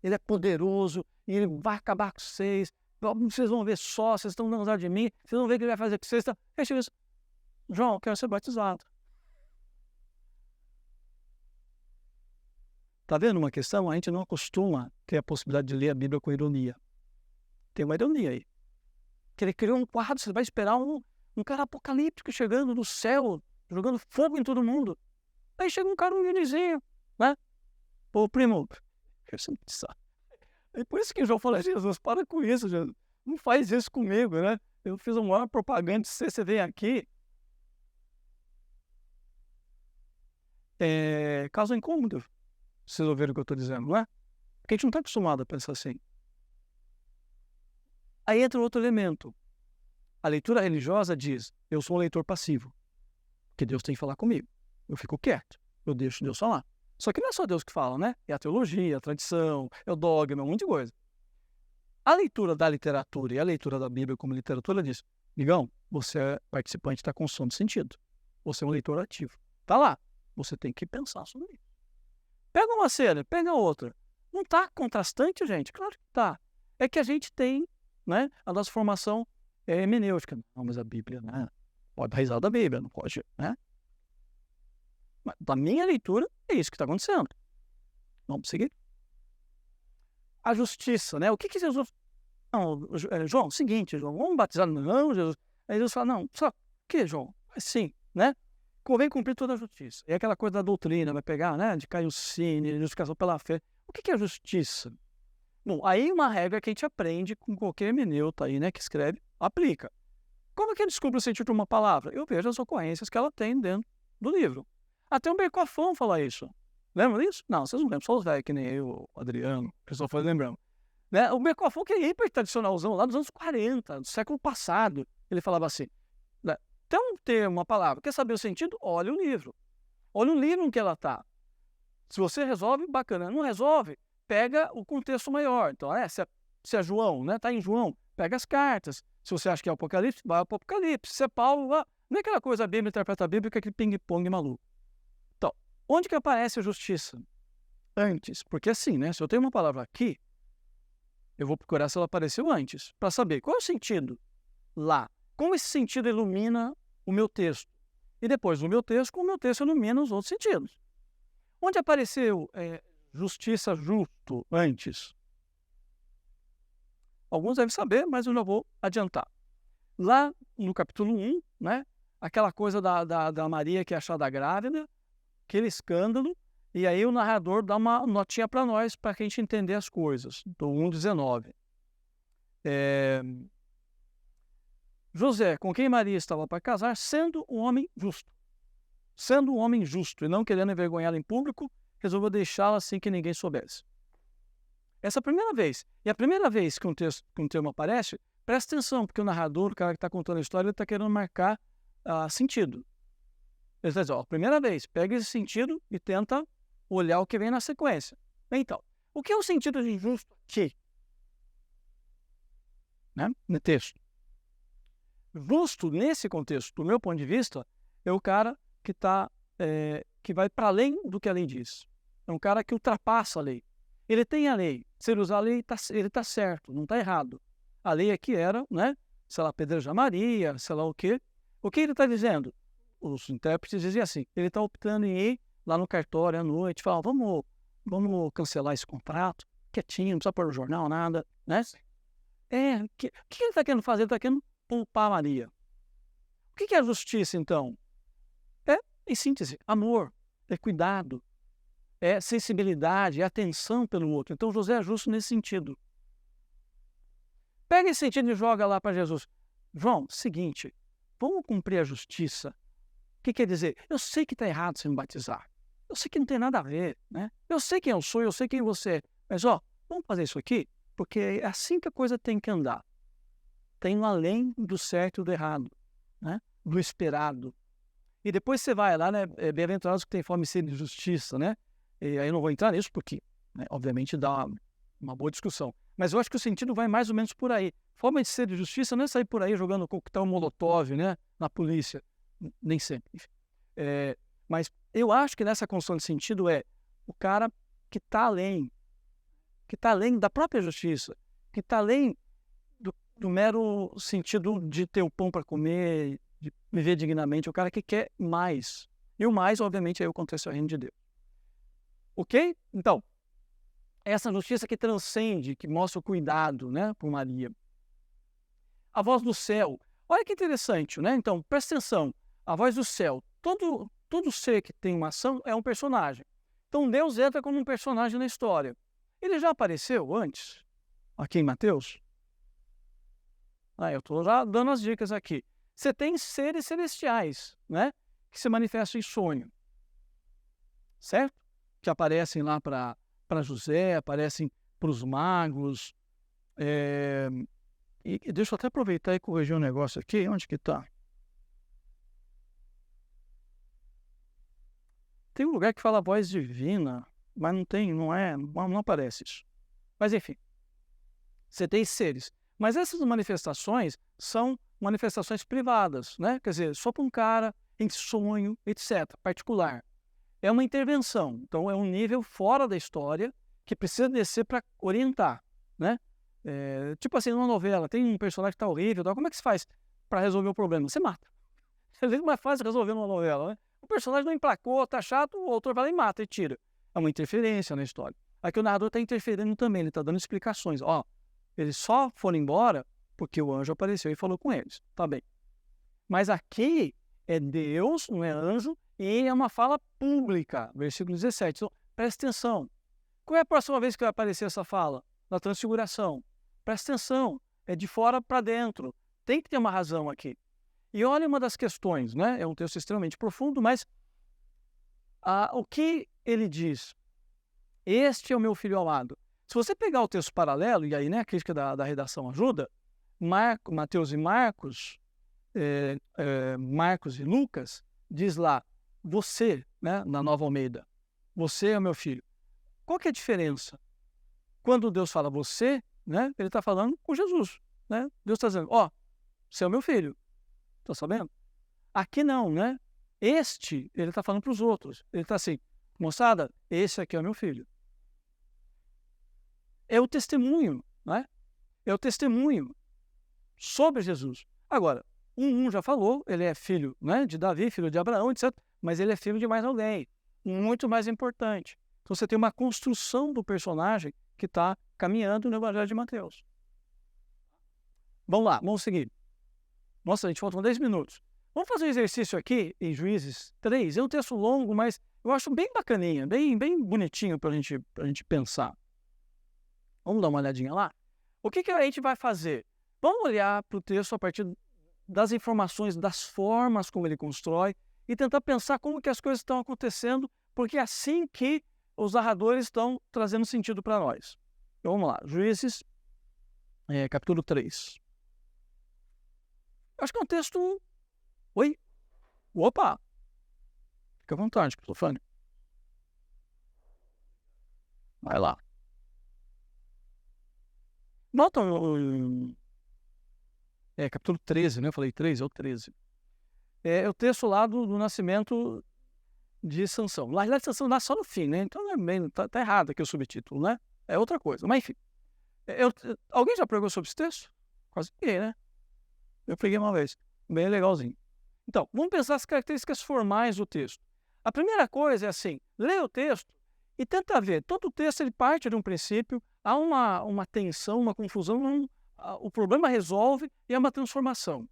S1: ele é poderoso, e ele vai acabar com vocês. Vocês vão ver só, vocês estão dando usar de mim, vocês vão ver o que ele vai fazer com vocês. Fecha isso. João, eu quero ser batizado. Está vendo uma questão? A gente não costuma ter a possibilidade de ler a Bíblia com ironia. Tem uma ironia aí. Que ele criou um quadro, você vai esperar um cara apocalíptico chegando do céu, jogando fogo em todo mundo. Aí chega um cara humildezinho, né? Pô, primo, quero ser batizado. É por isso que João fala, Jesus, para com isso, Jesus. Não faz isso comigo, né? Eu fiz uma maior propaganda de você vem aqui. Causa incômodo. Vocês ouviram o que eu estou dizendo, não é? Porque a gente não está acostumado a pensar assim. Aí entra outro elemento. A leitura religiosa diz, eu sou um leitor passivo. Porque Deus tem que falar comigo. Eu fico quieto. Eu deixo Deus falar. Só que não é só Deus que fala, né? É a teologia, a tradição, é o dogma, é um monte de coisa. A leitura da literatura e a leitura da Bíblia como literatura diz, amigão, você é participante da construção de sentido. Você é um leitor ativo. Tá lá. Você tem que pensar sobre isso. Pega uma cena, pega outra. Não está contrastante, gente? Claro que está. É que a gente tem, né, a nossa formação hermenêutica. Não, mas a Bíblia, né? Pode dar risada da Bíblia, não pode, né? Mas da minha leitura, é isso que está acontecendo. Vamos seguir. A justiça, né? O que Jesus... Não, João, seguinte, João, vamos batizar? Não, Jesus. Aí Jesus fala, não, só o que, João? Sim, né? Convém cumprir toda a justiça. E aquela coisa da doutrina, vai pegar, né? De caiocine, justificação pela fé. O que é justiça? Bom, aí uma regra que a gente aprende com qualquer hermeneuta aí, né? Que escreve, aplica. Como é que ele descobre o sentido de uma palavra? Eu vejo as ocorrências que ela tem dentro do livro. Até o Bercofão fala isso. Lembra disso? Não, vocês não lembram, só os velhos, que nem eu, o Adriano, o pessoal foi lembrando. Né? O Bercofão, que é hiper tradicionalzão, lá dos anos 40, do século passado, ele falava assim, né? Tem um termo, uma palavra, quer saber o sentido? Olha o livro. Olha o livro em que ela está. Se você resolve, bacana. Não resolve, pega o contexto maior. Então, se é João, né? Está em João, pega as cartas. Se você acha que é o Apocalipse, vai para o Apocalipse. Se é Paulo, não é aquela coisa, a Bíblia interpreta a Bíblia, que é aquele ping-pong maluco. Então, onde que aparece a justiça? Antes. Porque assim, né? Se eu tenho uma palavra aqui, eu vou procurar se ela apareceu antes, para saber qual é o sentido lá. Como esse sentido ilumina o meu texto. E depois do meu texto, como o meu texto ilumina os outros sentidos. Onde apareceu justiça justo antes? Alguns devem saber, mas eu já vou adiantar. Lá no capítulo 1, né, aquela coisa da Maria que é achada grávida, aquele escândalo, e aí o narrador dá uma notinha para nós, para que a gente entender as coisas, do 1,19. José, com quem Maria estava para casar, sendo um homem justo. Sendo um homem justo e não querendo envergonhá-la em público, resolveu deixá-la sem que ninguém soubesse. Essa é a primeira vez. E a primeira vez que um termo aparece, presta atenção, porque o narrador, o cara que está contando a história, ele está querendo marcar sentido. Ele está dizendo, a primeira vez, pega esse sentido e tenta olhar o que vem na sequência. Então, o que é o sentido de justo aqui? Né? No texto. Justo, nesse contexto, do meu ponto de vista, é o cara que vai para além do que a lei diz. É um cara que ultrapassa a lei. Ele tem a lei. Se ele usar a lei, ele está certo, não está errado. A lei aqui era, né? Sei lá, apedrejar Maria, sei lá o quê. O que ele está dizendo? Os intérpretes diziam assim, ele está optando em ir lá no cartório à noite, falar, vamos cancelar esse contrato, quietinho, não precisa pôr no jornal, nada, né? O que ele está querendo fazer? Ele está querendo poupar Maria. O que é a justiça, então? Em síntese, amor, é cuidado, é sensibilidade, é atenção pelo outro. Então, José é justo nesse sentido. Pega esse sentido e joga lá para Jesus. João, seguinte, vamos cumprir a justiça. O que quer dizer? Eu sei que está errado você me batizar. Eu sei que não tem nada a ver, né? Eu sei quem eu sou, eu sei quem você é. Mas, vamos fazer isso aqui, porque é assim que a coisa tem que andar. Tem um além do certo e do errado, né? Do esperado. E depois você vai lá, né? Bem-aventurados que tem fome e sede de justiça, né? E aí eu não vou entrar nisso porque, né, obviamente, dá uma boa discussão. Mas eu acho que o sentido vai mais ou menos por aí. Fome e sede de justiça não é sair por aí jogando coquetel molotov, né? Na polícia. Nem sempre. Mas eu acho que nessa construção de sentido é o cara que está além da própria justiça, que está além do mero sentido de ter o pão para comer, de viver dignamente, o cara que quer mais. E o mais, obviamente, é o contexto do reino de Deus. Ok? Então, essa justiça que transcende, que mostra o cuidado, né, por Maria. A voz do céu. Olha que interessante, né? Então, presta atenção. A voz do céu. Todo ser que tem uma ação é um personagem. Então, Deus entra como um personagem na história. Ele já apareceu antes, aqui em Mateus? Eu estou já dando as dicas aqui. Você tem seres celestiais, né? Que se manifestam em sonho. Certo? Que aparecem lá para José, aparecem para os magos. E deixa eu até aproveitar e corrigir um negócio aqui. Onde que está? Tem um lugar que fala voz divina, mas não aparece isso. Mas enfim, você tem seres. Mas essas manifestações são manifestações privadas, né? Quer dizer, só para um cara, em sonho, etc., particular. é uma intervenção. Então, é um nível fora da história que precisa descer para orientar, né? Tipo assim, numa novela, tem um personagem que está horrível, como é que se faz para resolver o problema? Você mata. É muito mais fácil resolver numa novela, né? O personagem não emplacou, tá chato, o autor vai lá e mata, e tira. É uma interferência na história. Aqui o narrador está interferindo também, ele está dando explicações. Ó, eles só foram embora porque o anjo apareceu e falou com eles. Tá bem. Mas aqui é Deus, não é anjo, e é uma fala pública. Versículo 17. Então, presta atenção. Qual é a próxima vez que vai aparecer essa fala? Na transfiguração. Presta atenção. É de fora para dentro. Tem que ter uma razão aqui. E olha uma das questões, né? É um texto extremamente profundo, mas o que ele diz? Este é o meu filho amado. Se você pegar o texto paralelo, e aí, né, a crítica da redação ajuda, Mateus e Marcos, Marcos e Lucas, diz lá, você, né, na Nova Almeida, você é o meu filho. Qual que é a diferença? Quando Deus fala você, né, ele está falando com Jesus. Né? Deus está dizendo, ó, você é o meu filho. Está sabendo? Aqui não, né? Este, ele está falando para os outros. Ele está assim, moçada, esse aqui é o meu filho. É o testemunho, né? É o testemunho sobre Jesus. Agora, um já falou, ele é filho, né, de Davi, filho de Abraão, etc. Mas ele é filho de mais alguém, muito mais importante. Então você tem uma construção do personagem que está caminhando no Evangelho de Mateus. Vamos lá, vamos seguir. Nossa, a gente faltam 10 minutos. Vamos fazer um exercício aqui em Juízes 3. É um texto longo, mas eu acho bem bacaninha, bem bonitinho para a gente pensar. Vamos dar uma olhadinha lá? O que a gente vai fazer? Vamos olhar para o texto a partir das informações, das formas como ele constrói e tentar pensar como que as coisas estão acontecendo, porque é assim que os narradores estão trazendo sentido para nós. Então vamos lá, Juízes, capítulo 3. Acho que é um texto... Oi? Opa! Fica à vontade, Cristofânio. Vai lá. Nota capítulo 13, né? Eu falei 13, é o 13. É o texto lá do nascimento de Sansão. Na realidade, Sansão nasce só no fim, né? Então tá errado aqui o subtítulo, né? É outra coisa. Mas enfim. Alguém já pregou sobre esse texto? Quase ninguém, né? Eu preguei uma vez. Bem legalzinho. Então, vamos pensar as características formais do texto. A primeira coisa é assim, lê o texto e tenta ver. Todo o texto ele parte de um princípio, há uma tensão, uma confusão, o problema resolve e é uma transformação.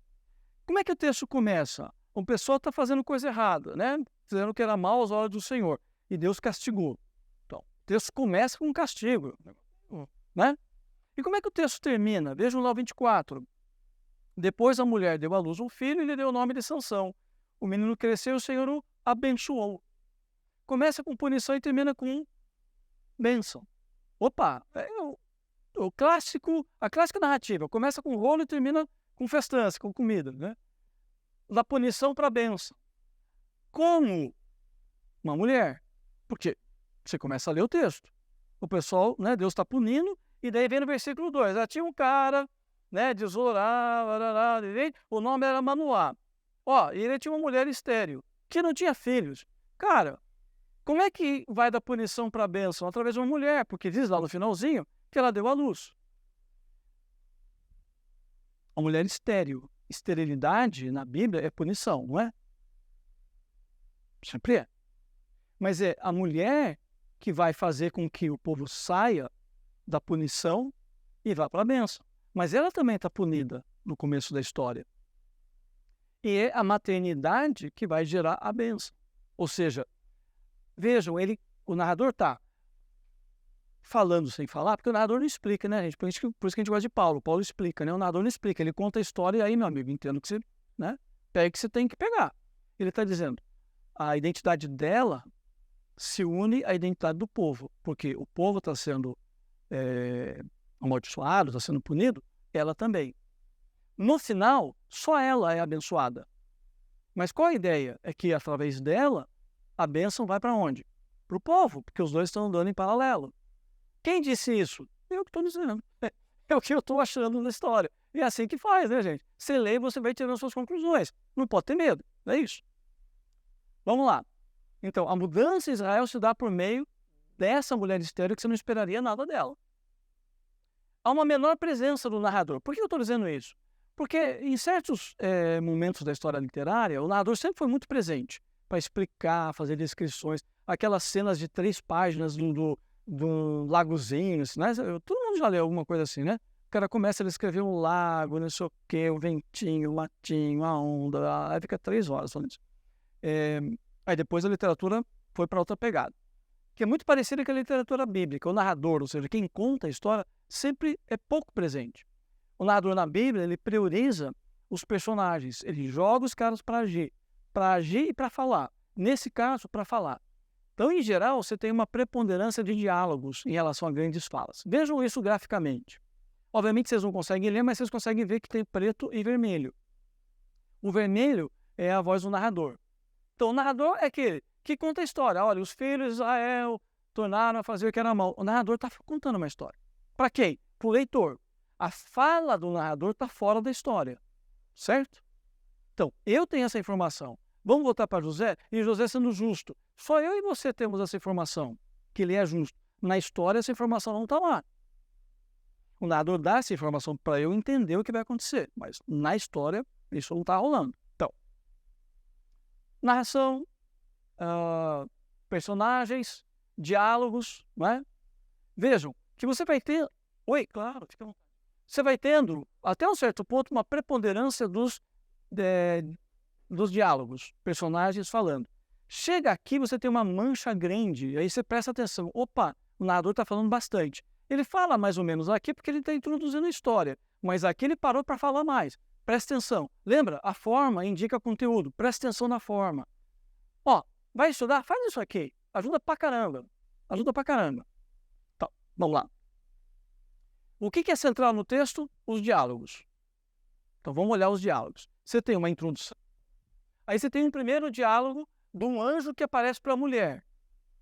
S1: Como é que o texto começa? O pessoal está fazendo coisa errada, né? Dizendo que era mal aos olhos do Senhor. E Deus castigou. Então, o texto começa com um castigo. Né? E como é que o texto termina? Vejam lá o 24. Depois a mulher deu à luz um filho e lhe deu o nome de Sansão. O menino cresceu e o Senhor o abençoou. Começa com punição e termina com bênção. Opa, a clássica narrativa. Começa com rolo e termina com festança, com comida. Né? Da punição para a bênção. Como uma mulher. Porque você começa a ler o texto. O pessoal, né, Deus está punindo, e daí vem no versículo 2. Tinha um cara... né, de Zorá, o nome era Manoá. E ele tinha uma mulher estéril, que não tinha filhos. Cara, como é que vai da punição para a bênção? Através de uma mulher, porque diz lá no finalzinho que ela deu à luz. A mulher estéril. Esterilidade na Bíblia é punição, não é? Sempre é. Mas é a mulher que vai fazer com que o povo saia da punição e vá para a bênção. Mas ela também está punida no começo da história. E é a maternidade que vai gerar a bênção. Ou seja, vejam, o narrador está falando sem falar, porque o narrador não explica, né, gente? Por isso que a gente gosta de Paulo. Paulo explica, né? O narrador não explica, ele conta a história e aí, meu amigo, entendo que você, né, pega que você tem que pegar. Ele está dizendo, a identidade dela se une à identidade do povo, porque o povo está sendo... amaldiçoado, está sendo punido, ela também. No final, só ela é abençoada. Mas qual a ideia? É que, através dela, a bênção vai para onde? Para o povo, porque os dois estão andando em paralelo. Quem disse isso? Eu que estou dizendo. É o que eu estou achando na história. E é assim que faz, né, gente? Você lê e você vai tirando suas conclusões. Não pode ter medo, não é isso? Vamos lá. Então, a mudança em Israel se dá por meio dessa mulher estéril que você não esperaria nada dela. Há uma menor presença do narrador. Por que eu estou dizendo isso? Porque em certos momentos da história literária, o narrador sempre foi muito presente para explicar, fazer descrições, aquelas cenas de 3 páginas do lagozinho, né? Todo mundo já leu alguma coisa assim, né? O cara começa a escrever um lago, não sei o quê, o ventinho, o matinho, a onda, aí fica 3 horas falando isso. Aí depois a literatura foi para outra pegada, que é muito parecida com a literatura bíblica. O narrador, ou seja, quem conta a história, sempre é pouco presente. O narrador na Bíblia, ele prioriza os personagens, ele joga os caras para agir e para falar. Nesse caso, para falar. Então, em geral, você tem uma preponderância de diálogos em relação a grandes falas. Vejam isso graficamente. Obviamente, vocês não conseguem ler, mas vocês conseguem ver que tem preto e vermelho. O vermelho é a voz do narrador. Então, o narrador é aquele que conta a história. Olha, os filhos de Israel tornaram a fazer o que era mal. O narrador está contando uma história. Para quem? Para o leitor. A fala do narrador está fora da história. Certo? Então, eu tenho essa informação. Vamos voltar para José, e José sendo justo. Só eu e você temos essa informação, que ele é justo. Na história, essa informação não está lá. O narrador dá essa informação para eu entender o que vai acontecer, mas na história, isso não está rolando. Então, narração, personagens, diálogos, não é? Vejam que você vai ter... Oi, claro, fica à vontade. Você vai tendo, até um certo ponto, uma preponderância dos diálogos, personagens falando. Chega aqui, você tem uma mancha grande, aí você presta atenção. Opa, o narrador está falando bastante. Ele fala mais ou menos aqui porque ele está introduzindo a história, mas aqui ele parou para falar mais. Presta atenção. Lembra? A forma indica conteúdo. Presta atenção na forma. Ó, vai estudar? Faz isso aqui. Ajuda pra caramba. Ajuda pra caramba. Tá, vamos lá. O que é central no texto? Os diálogos. Então vamos olhar os diálogos. Você tem uma introdução. Aí você tem um primeiro diálogo de um anjo que aparece para a mulher.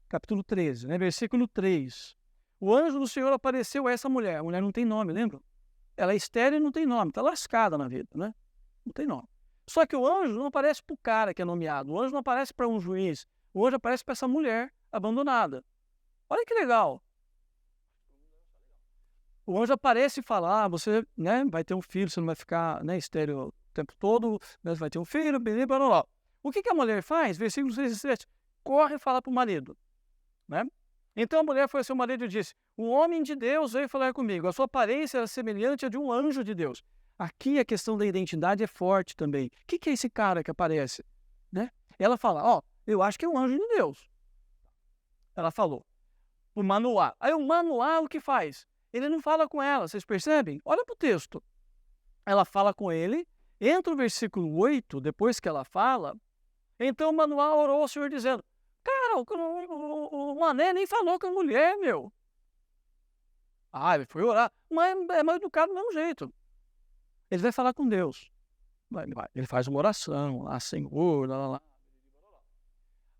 S1: Capítulo 13, né? Versículo 3. O anjo do Senhor apareceu a essa mulher. A mulher não tem nome, lembra? Ela é estéril e não tem nome. Está lascada na vida, né? Não tem nome. Só que o anjo não aparece para o cara que é nomeado. O anjo não aparece para um juiz. O anjo aparece para essa mulher abandonada. Olha que legal. O anjo aparece e fala, você, né, vai ter um filho, você não vai ficar, né, estéril o tempo todo, mas vai ter um filho, blá, blá, blá. O que a mulher faz? Versículo 6 e 7. Corre e fala para o marido. Né? Então a mulher foi ao seu marido e disse, o homem de Deus veio falar comigo. A sua aparência era semelhante a de um anjo de Deus. Aqui a questão da identidade é forte também. O que é esse cara que aparece? Né? Ela fala, eu acho que é um anjo de Deus. Ela falou. O Manoá. Aí o Manoá o que faz? Ele não fala com ela, vocês percebem? Olha para o texto. Ela fala com ele, entra o versículo 8, depois que ela fala, então o Manoá orou ao Senhor dizendo, cara, o mané nem falou com a mulher, meu. Ele foi orar, mas é mal educado do mesmo jeito. Ele vai falar com Deus. Ele faz uma oração, Senhor, lá.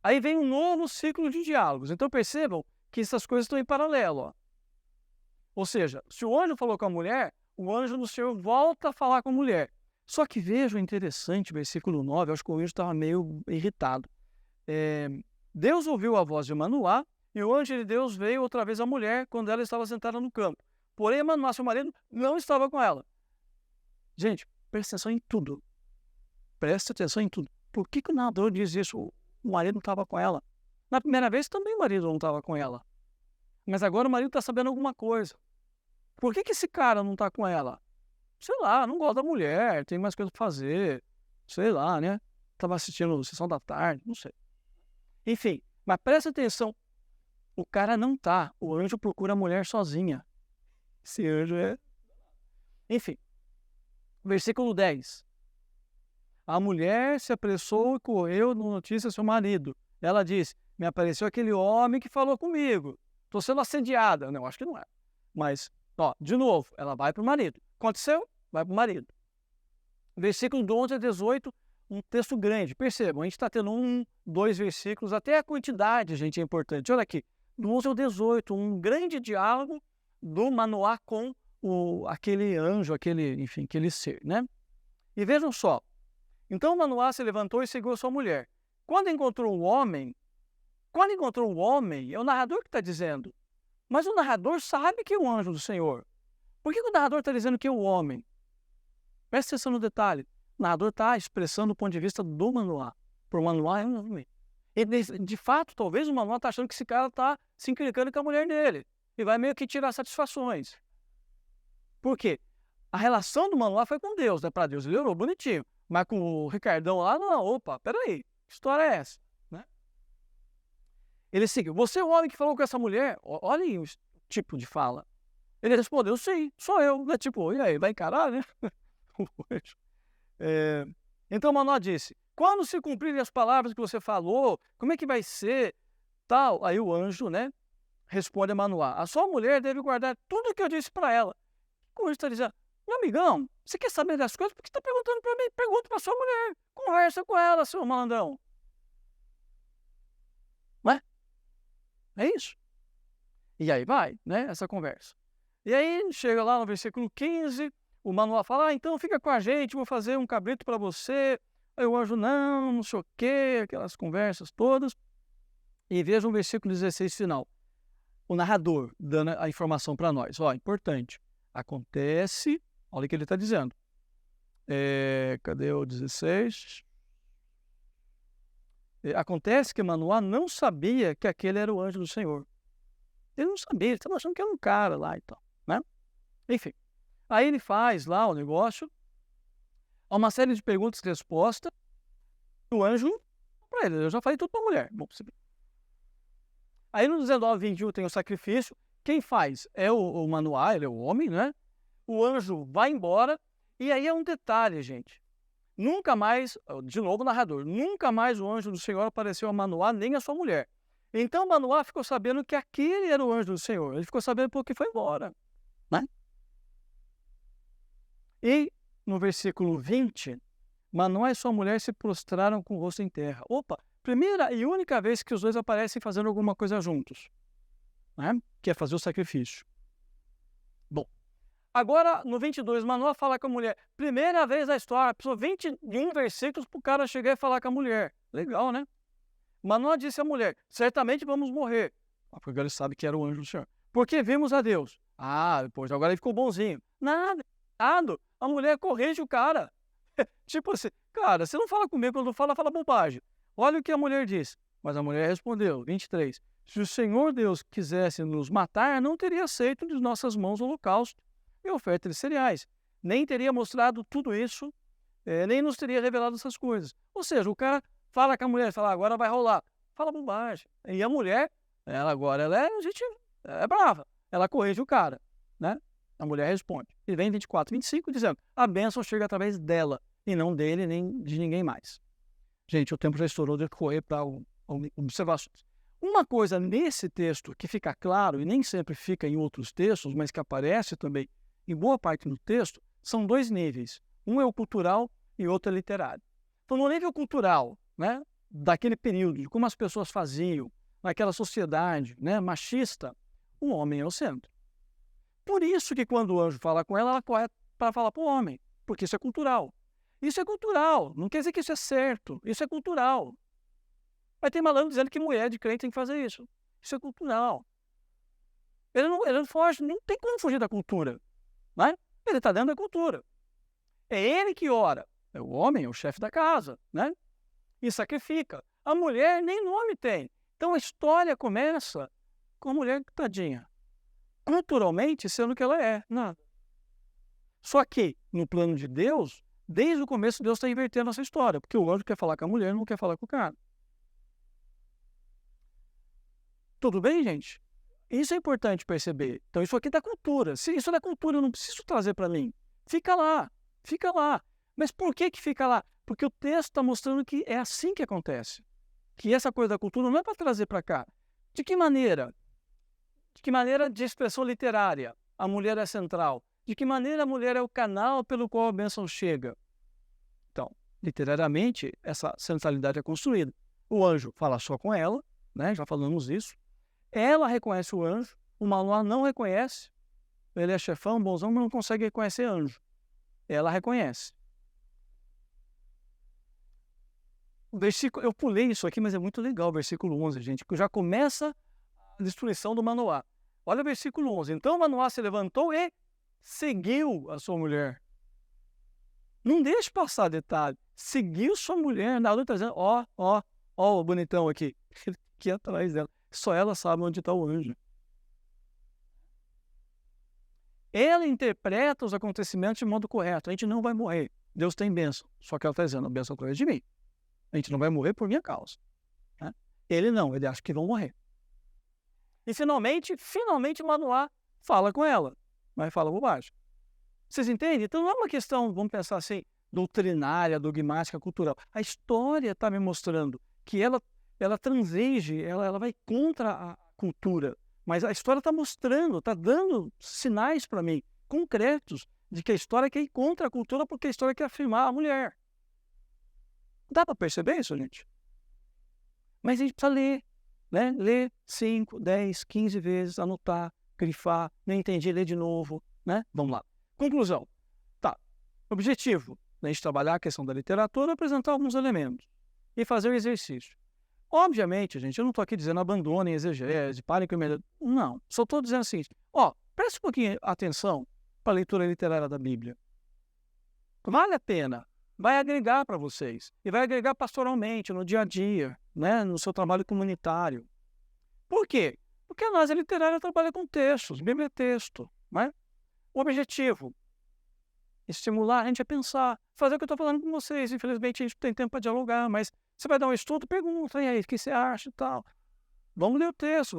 S1: Aí vem um novo ciclo de diálogos. Então percebam que essas coisas estão em paralelo, ó. Ou seja, se o anjo falou com a mulher, o anjo do Senhor volta a falar com a mulher. Só que vejam interessante, versículo 9, acho que o anjo estava meio irritado. Deus ouviu a voz de Manoá, e o anjo de Deus veio outra vez à mulher quando ela estava sentada no campo. Porém, Manoá, seu marido, não estava com ela. Gente, presta atenção em tudo. Presta atenção em tudo. Por que o narrador diz isso? O marido não estava com ela. Na primeira vez também o marido não estava com ela. Mas agora o marido está sabendo alguma coisa. Por que esse cara não está com ela? Sei lá, não gosta da mulher, tem mais coisa para fazer. Sei lá, né? Estava assistindo a Sessão da Tarde, não sei. Enfim, mas presta atenção. O cara não tá. O anjo procura a mulher sozinha. Esse anjo é... Enfim. Versículo 10. A mulher se apressou e correu no notícia ao seu marido. Ela disse, me apareceu aquele homem que falou comigo. Estou sendo assediada. Não, acho que não é. Mas, de novo, ela vai para o marido. Aconteceu? Vai para o marido. Versículo do 11 a 18, um texto grande. Percebam, a gente está tendo 1, 2 versículos, até a quantidade, gente, é importante. Olha aqui, do 11 ao 18, um grande diálogo do Manoá com aquele anjo, aquele ser, né? E vejam só, então Manoá se levantou e seguiu a sua mulher. Quando encontrou o homem, Quando encontrou o homem, é o narrador que está dizendo. Mas o narrador sabe que é o anjo do Senhor. Por que o narrador está dizendo que é o homem? Presta atenção no detalhe. O narrador está expressando o ponto de vista do Manoá. Por Manoá é um homem. E de fato, talvez o Manoá está achando que esse cara está se encrencando com a mulher dele. E vai meio que tirar satisfações. Por quê? A relação do Manoá foi com Deus, né? Para Deus ele orou bonitinho. Mas com o Ricardão lá, não. Opa, peraí. Que história é essa? Né? Ele seguiu. Você é o homem que falou com essa mulher? Olha aí o tipo de fala. Ele respondeu, sim, sou eu. Né? Tipo, e aí, vai encarar, né? Então Manoá disse, quando se cumprirem as palavras que você falou, como é que vai ser? Tal. Aí o anjo, né, responde a Manoá, a sua mulher deve guardar tudo o que eu disse para ela. O anjo está dizendo, meu amigão, você quer saber das coisas? Por que você está perguntando para mim? Pergunta para sua mulher. Conversa com ela, seu malandrão. Não é? É isso. E aí vai, né, essa conversa. E aí chega lá no versículo 15, o Manoá fala, então fica com a gente, vou fazer um cabrito para você. Aí o anjo, não sei o quê, aquelas conversas todas. E veja o versículo 16 final. O narrador dando a informação para nós. Ó, importante. Acontece, olha o que ele está dizendo. Cadê o 16? Acontece que Manoá não sabia que aquele era o anjo do Senhor. Ele não sabia, ele estava achando que era um cara lá e tal, né? Enfim. Aí ele faz lá o negócio, há uma série de perguntas e respostas, o anjo, para ele, eu já falei tudo para a mulher. Bom, aí no 19:21 tem o sacrifício, quem faz é o Manoá, ele é o homem, né? O anjo vai embora, e aí é um detalhe, gente. Nunca mais, de novo o narrador, nunca mais o anjo do Senhor apareceu a Manoá nem a sua mulher. Então Manoá ficou sabendo que aquele era o anjo do Senhor. Ele ficou sabendo porque foi embora, né? E no versículo 20, Manoá e sua mulher se prostraram com o rosto em terra. Opa, primeira e única vez que os dois aparecem fazendo alguma coisa juntos, né? Que é fazer o sacrifício. Bom, agora no 22, Manoá fala com a mulher. Primeira vez na história, precisou 21 versículos para o cara chegar e falar com a mulher. Legal, né? Manoá disse à mulher, certamente vamos morrer. Porque agora ele sabe que era o anjo do Senhor. Porque vimos a Deus. Depois agora ele ficou bonzinho. Nada. A mulher corrige o cara. Tipo assim, cara, você não fala comigo, quando fala bobagem. Olha o que a mulher disse. Mas a mulher respondeu, 23, se o Senhor Deus quisesse nos matar, não teria aceito de nossas mãos o holocausto e oferta de cereais. Nem teria mostrado tudo isso, nem nos teria revelado essas coisas. Ou seja, o cara fala com a mulher, fala, agora vai rolar. Fala bobagem. E a mulher, ela é brava. Ela corrige o cara, né? A mulher responde. E vem 24, 25 dizendo, a bênção chega através dela, e não dele, nem de ninguém mais. Gente, o tempo já estourou de correr para observações. Uma coisa nesse texto que fica claro, e nem sempre fica em outros textos, mas que aparece também em boa parte do texto, são dois níveis. Um é o cultural e outro é literário. Então, no nível cultural, né, daquele período, de como as pessoas faziam, naquela sociedade, né, machista, o homem é o centro. Por isso que quando o anjo fala com ela corre para falar para o homem, porque isso é cultural. Isso é cultural, não quer dizer que isso é certo, isso é cultural. Vai ter malandro dizendo que mulher de crente tem que fazer isso. Isso é cultural. Ele não foge, não tem como fugir da cultura. Né? Ele está dentro da cultura. É ele que ora. É o homem, é o chefe da casa, né? E sacrifica. A mulher nem nome tem. Então a história começa com a mulher tadinha. Culturalmente, sendo o que ela é, nada. Só que, no plano de Deus, desde o começo Deus está invertendo essa história, porque o anjo quer falar com a mulher, não quer falar com o cara. Tudo bem, gente? Isso é importante perceber. Então, isso aqui é da cultura. Se isso é da cultura, eu não preciso trazer para mim. Fica lá, fica lá. Mas por que fica lá? Porque o texto está mostrando que é assim que acontece. Que essa coisa da cultura não é para trazer para cá. De que maneira? De que maneira de expressão literária a mulher é central? De que maneira a mulher é o canal pelo qual a bênção chega? Então, literariamente, essa centralidade é construída. O anjo fala só com ela, né? Já falamos isso. Ela reconhece o anjo, o Manoá não reconhece. Ele é chefão, bonzão, mas não consegue reconhecer anjo. Ela reconhece. O versículo, eu pulei isso aqui, mas é muito legal o versículo 11, gente, que já começa a destruição do Manoá. Olha o versículo 11. Então Manoá se levantou e seguiu a sua mulher. Não deixe passar detalhe. Seguiu sua mulher. Na luta dizendo, ó o bonitão aqui. Aqui atrás dela. Só ela sabe onde está o anjo. Ela interpreta os acontecimentos de modo correto. A gente não vai morrer. Deus tem bênção. Só que ela está dizendo, a bênção através de mim. A gente não vai morrer por minha causa. Né? Ele não, ele acha que vão morrer. E finalmente Manoá fala com ela. Mas fala bobagem. Vocês entendem? Então não é uma questão, vamos pensar assim, doutrinária, dogmática, cultural. A história está me mostrando que ela transige, ela vai contra a cultura. Mas a história está mostrando, está dando sinais para mim, concretos, de que a história quer ir contra a cultura porque a história quer afirmar a mulher. Dá para perceber isso, gente? Mas a gente precisa ler, né? Ler 5, 10, 15 vezes, anotar, grifar, não entendi, ler de novo, né? Vamos lá. Conclusão. Tá. Objetivo da gente trabalhar a questão da literatura, apresentar alguns elementos e fazer o exercício. Obviamente, gente, eu não estou aqui dizendo abandonem a exegese, parem com o medo. Não. Só estou dizendo assim, preste um pouquinho atenção para a leitura literária da Bíblia. Vale a pena. Vai agregar para vocês. E vai agregar pastoralmente, no dia a dia, né? No seu trabalho comunitário. Por quê? Porque a análise literária trabalha com textos, Bíblia é texto, né? O objetivo, estimular a gente a pensar, fazer o que eu estou falando com vocês. Infelizmente, a gente não tem tempo para dialogar, mas você vai dar um estudo, pergunta, e aí, o que você acha e tal. Vamos ler o texto,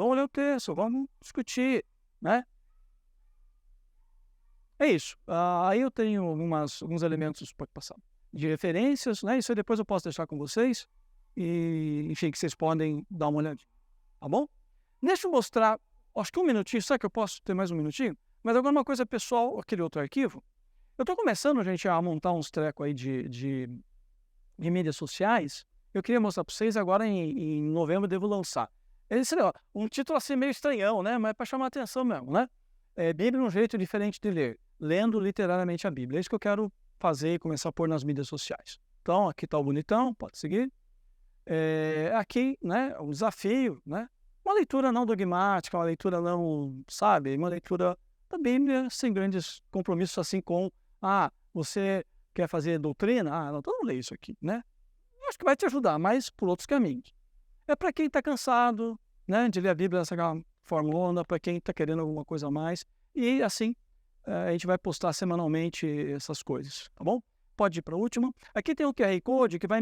S1: vamos discutir, né? É isso. Aí eu tenho alguns elementos para passar de referências, né? Isso aí depois eu posso deixar com vocês. E, enfim, que vocês podem dar uma olhadinha. Tá bom? Deixa eu mostrar, acho que um minutinho, será que eu posso ter mais um minutinho? Mas agora uma coisa pessoal, aquele outro arquivo. Eu estou começando, gente, a montar uns trecos aí de mídias sociais. Eu queria mostrar para vocês agora em novembro eu devo lançar. Um título assim meio estranhão, né? Mas é para chamar a atenção mesmo, né? Bíblia um jeito diferente de ler. Lendo literariamente a Bíblia. É isso que eu quero fazer e começar a pôr nas mídias sociais. Então, aqui está o bonitão, pode seguir. Aqui, né? Um desafio, né? Uma leitura não dogmática, uma leitura não, sabe? Uma leitura da Bíblia sem grandes compromissos, assim com, você quer fazer doutrina? Não, então não lê isso aqui, né? Eu acho que vai te ajudar, mas por outros caminhos. É para quem está cansado, né, de ler a Bíblia dessa formulona, para quem está querendo alguma coisa a mais. E assim, a gente vai postar semanalmente essas coisas, tá bom? Pode ir para a última. Aqui tem um QR Code que vai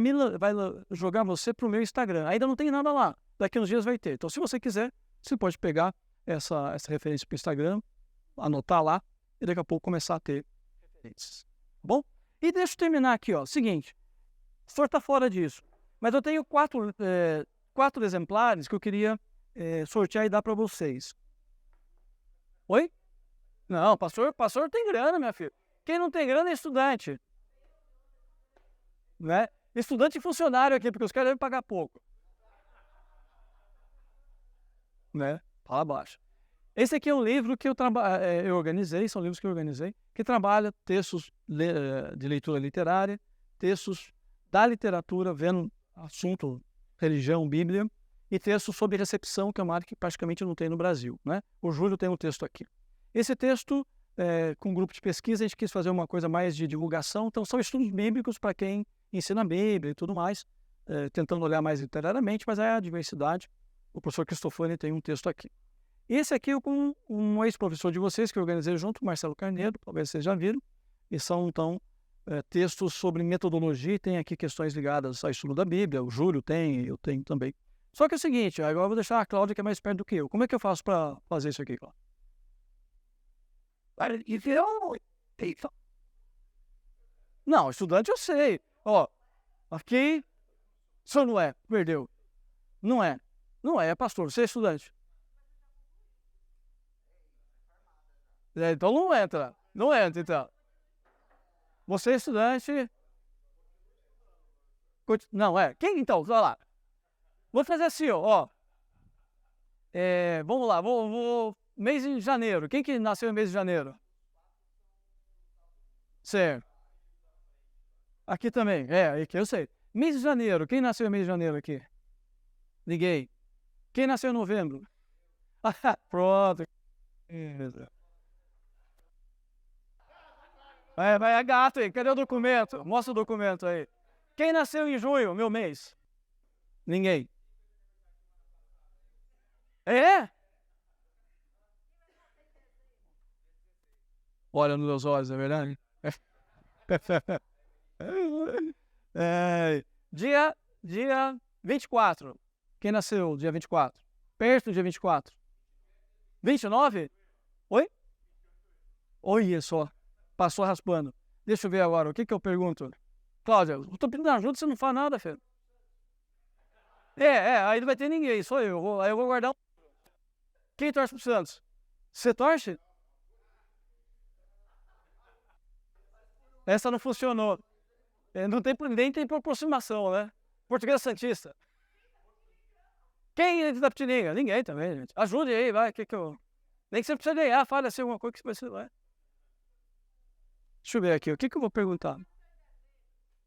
S1: jogar você para o meu Instagram. Ainda não tem nada lá. Daqui uns dias vai ter. Então, se você quiser, você pode pegar essa referência para o Instagram, anotar lá e daqui a pouco começar a ter referências. Tá bom? E deixa eu terminar aqui, ó. Seguinte. O senhor está fora disso. Mas eu tenho quatro exemplares que eu queria sortear e dar para vocês. Oi? Não, pastor tem grana, minha filha. Quem não tem grana é estudante. Né? Estudante e funcionário aqui, porque os caras devem pagar pouco. Né? Fala baixo. Esse aqui é um livro que eu organizei, são livros que eu organizei, que trabalha textos de leitura literária, textos da literatura, vendo assunto, religião, Bíblia, e textos sobre recepção, que é uma área que praticamente não tem no Brasil. Né? O Júlio tem um texto aqui. Esse texto, com um grupo de pesquisa, a gente quis fazer uma coisa mais de divulgação, então são estudos bíblicos para quem ensina a Bíblia e tudo mais, tentando olhar mais literariamente, mas é a diversidade. O professor Cristofani tem um texto aqui. Esse aqui é com um ex-professor de vocês, que eu organizei junto, Marcelo Carneiro, talvez vocês já viram, e são, então, textos sobre metodologia, e tem aqui questões ligadas ao estudo da Bíblia, o Júlio tem, eu tenho também. Só que é o seguinte, agora eu vou deixar a Cláudia, que é mais perto do que eu. Como é que eu faço para fazer isso aqui, Cláudia? Não, estudante eu sei. Ó, aqui, o senhor não é, perdeu. Não é, é pastor, você é estudante. Então não entra, então. Você é estudante. Não, quem então? Vai lá. Vou fazer assim, ó. Vamos lá, vou mês de janeiro. Quem que nasceu em mês de janeiro? Certo. Aqui também, aqui eu sei. Mês de janeiro. Quem nasceu em mês de janeiro aqui? Ninguém. Quem nasceu em novembro? Pronto. Vai, é gato aí. Cadê o documento? Mostra o documento aí. Quem nasceu em junho, meu mês? Ninguém. É? Olha nos meus olhos, é verdade? Dia 24. Quem nasceu dia 24? Perto do dia 24. 29? Oi? Olha só. Passou raspando. Deixa eu ver agora. O que eu pergunto? Cláudia, eu tô pedindo ajuda, você não faz nada, filho. Aí não vai ter ninguém, sou eu. Aí eu vou guardar. Quem torce pro Santos? Você torce? Essa não funcionou. Não tem, nem tem aproximação, né? Português Santista. Quem é da Pitininga? Ninguém também, gente. Ajude aí, vai. Nem que você precisa ganhar, fale assim alguma coisa que você vai. Deixa eu ver aqui, o que eu vou perguntar?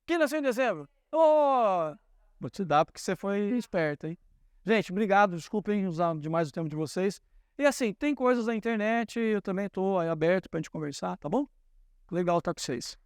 S1: Quem nasceu em dezembro? Oh, vou te dar porque você foi esperto, hein? Gente, obrigado, desculpem usar demais o tempo de vocês. E assim, tem coisas na internet, eu também estou aberto pra gente conversar, tá bom? Legal estar com vocês.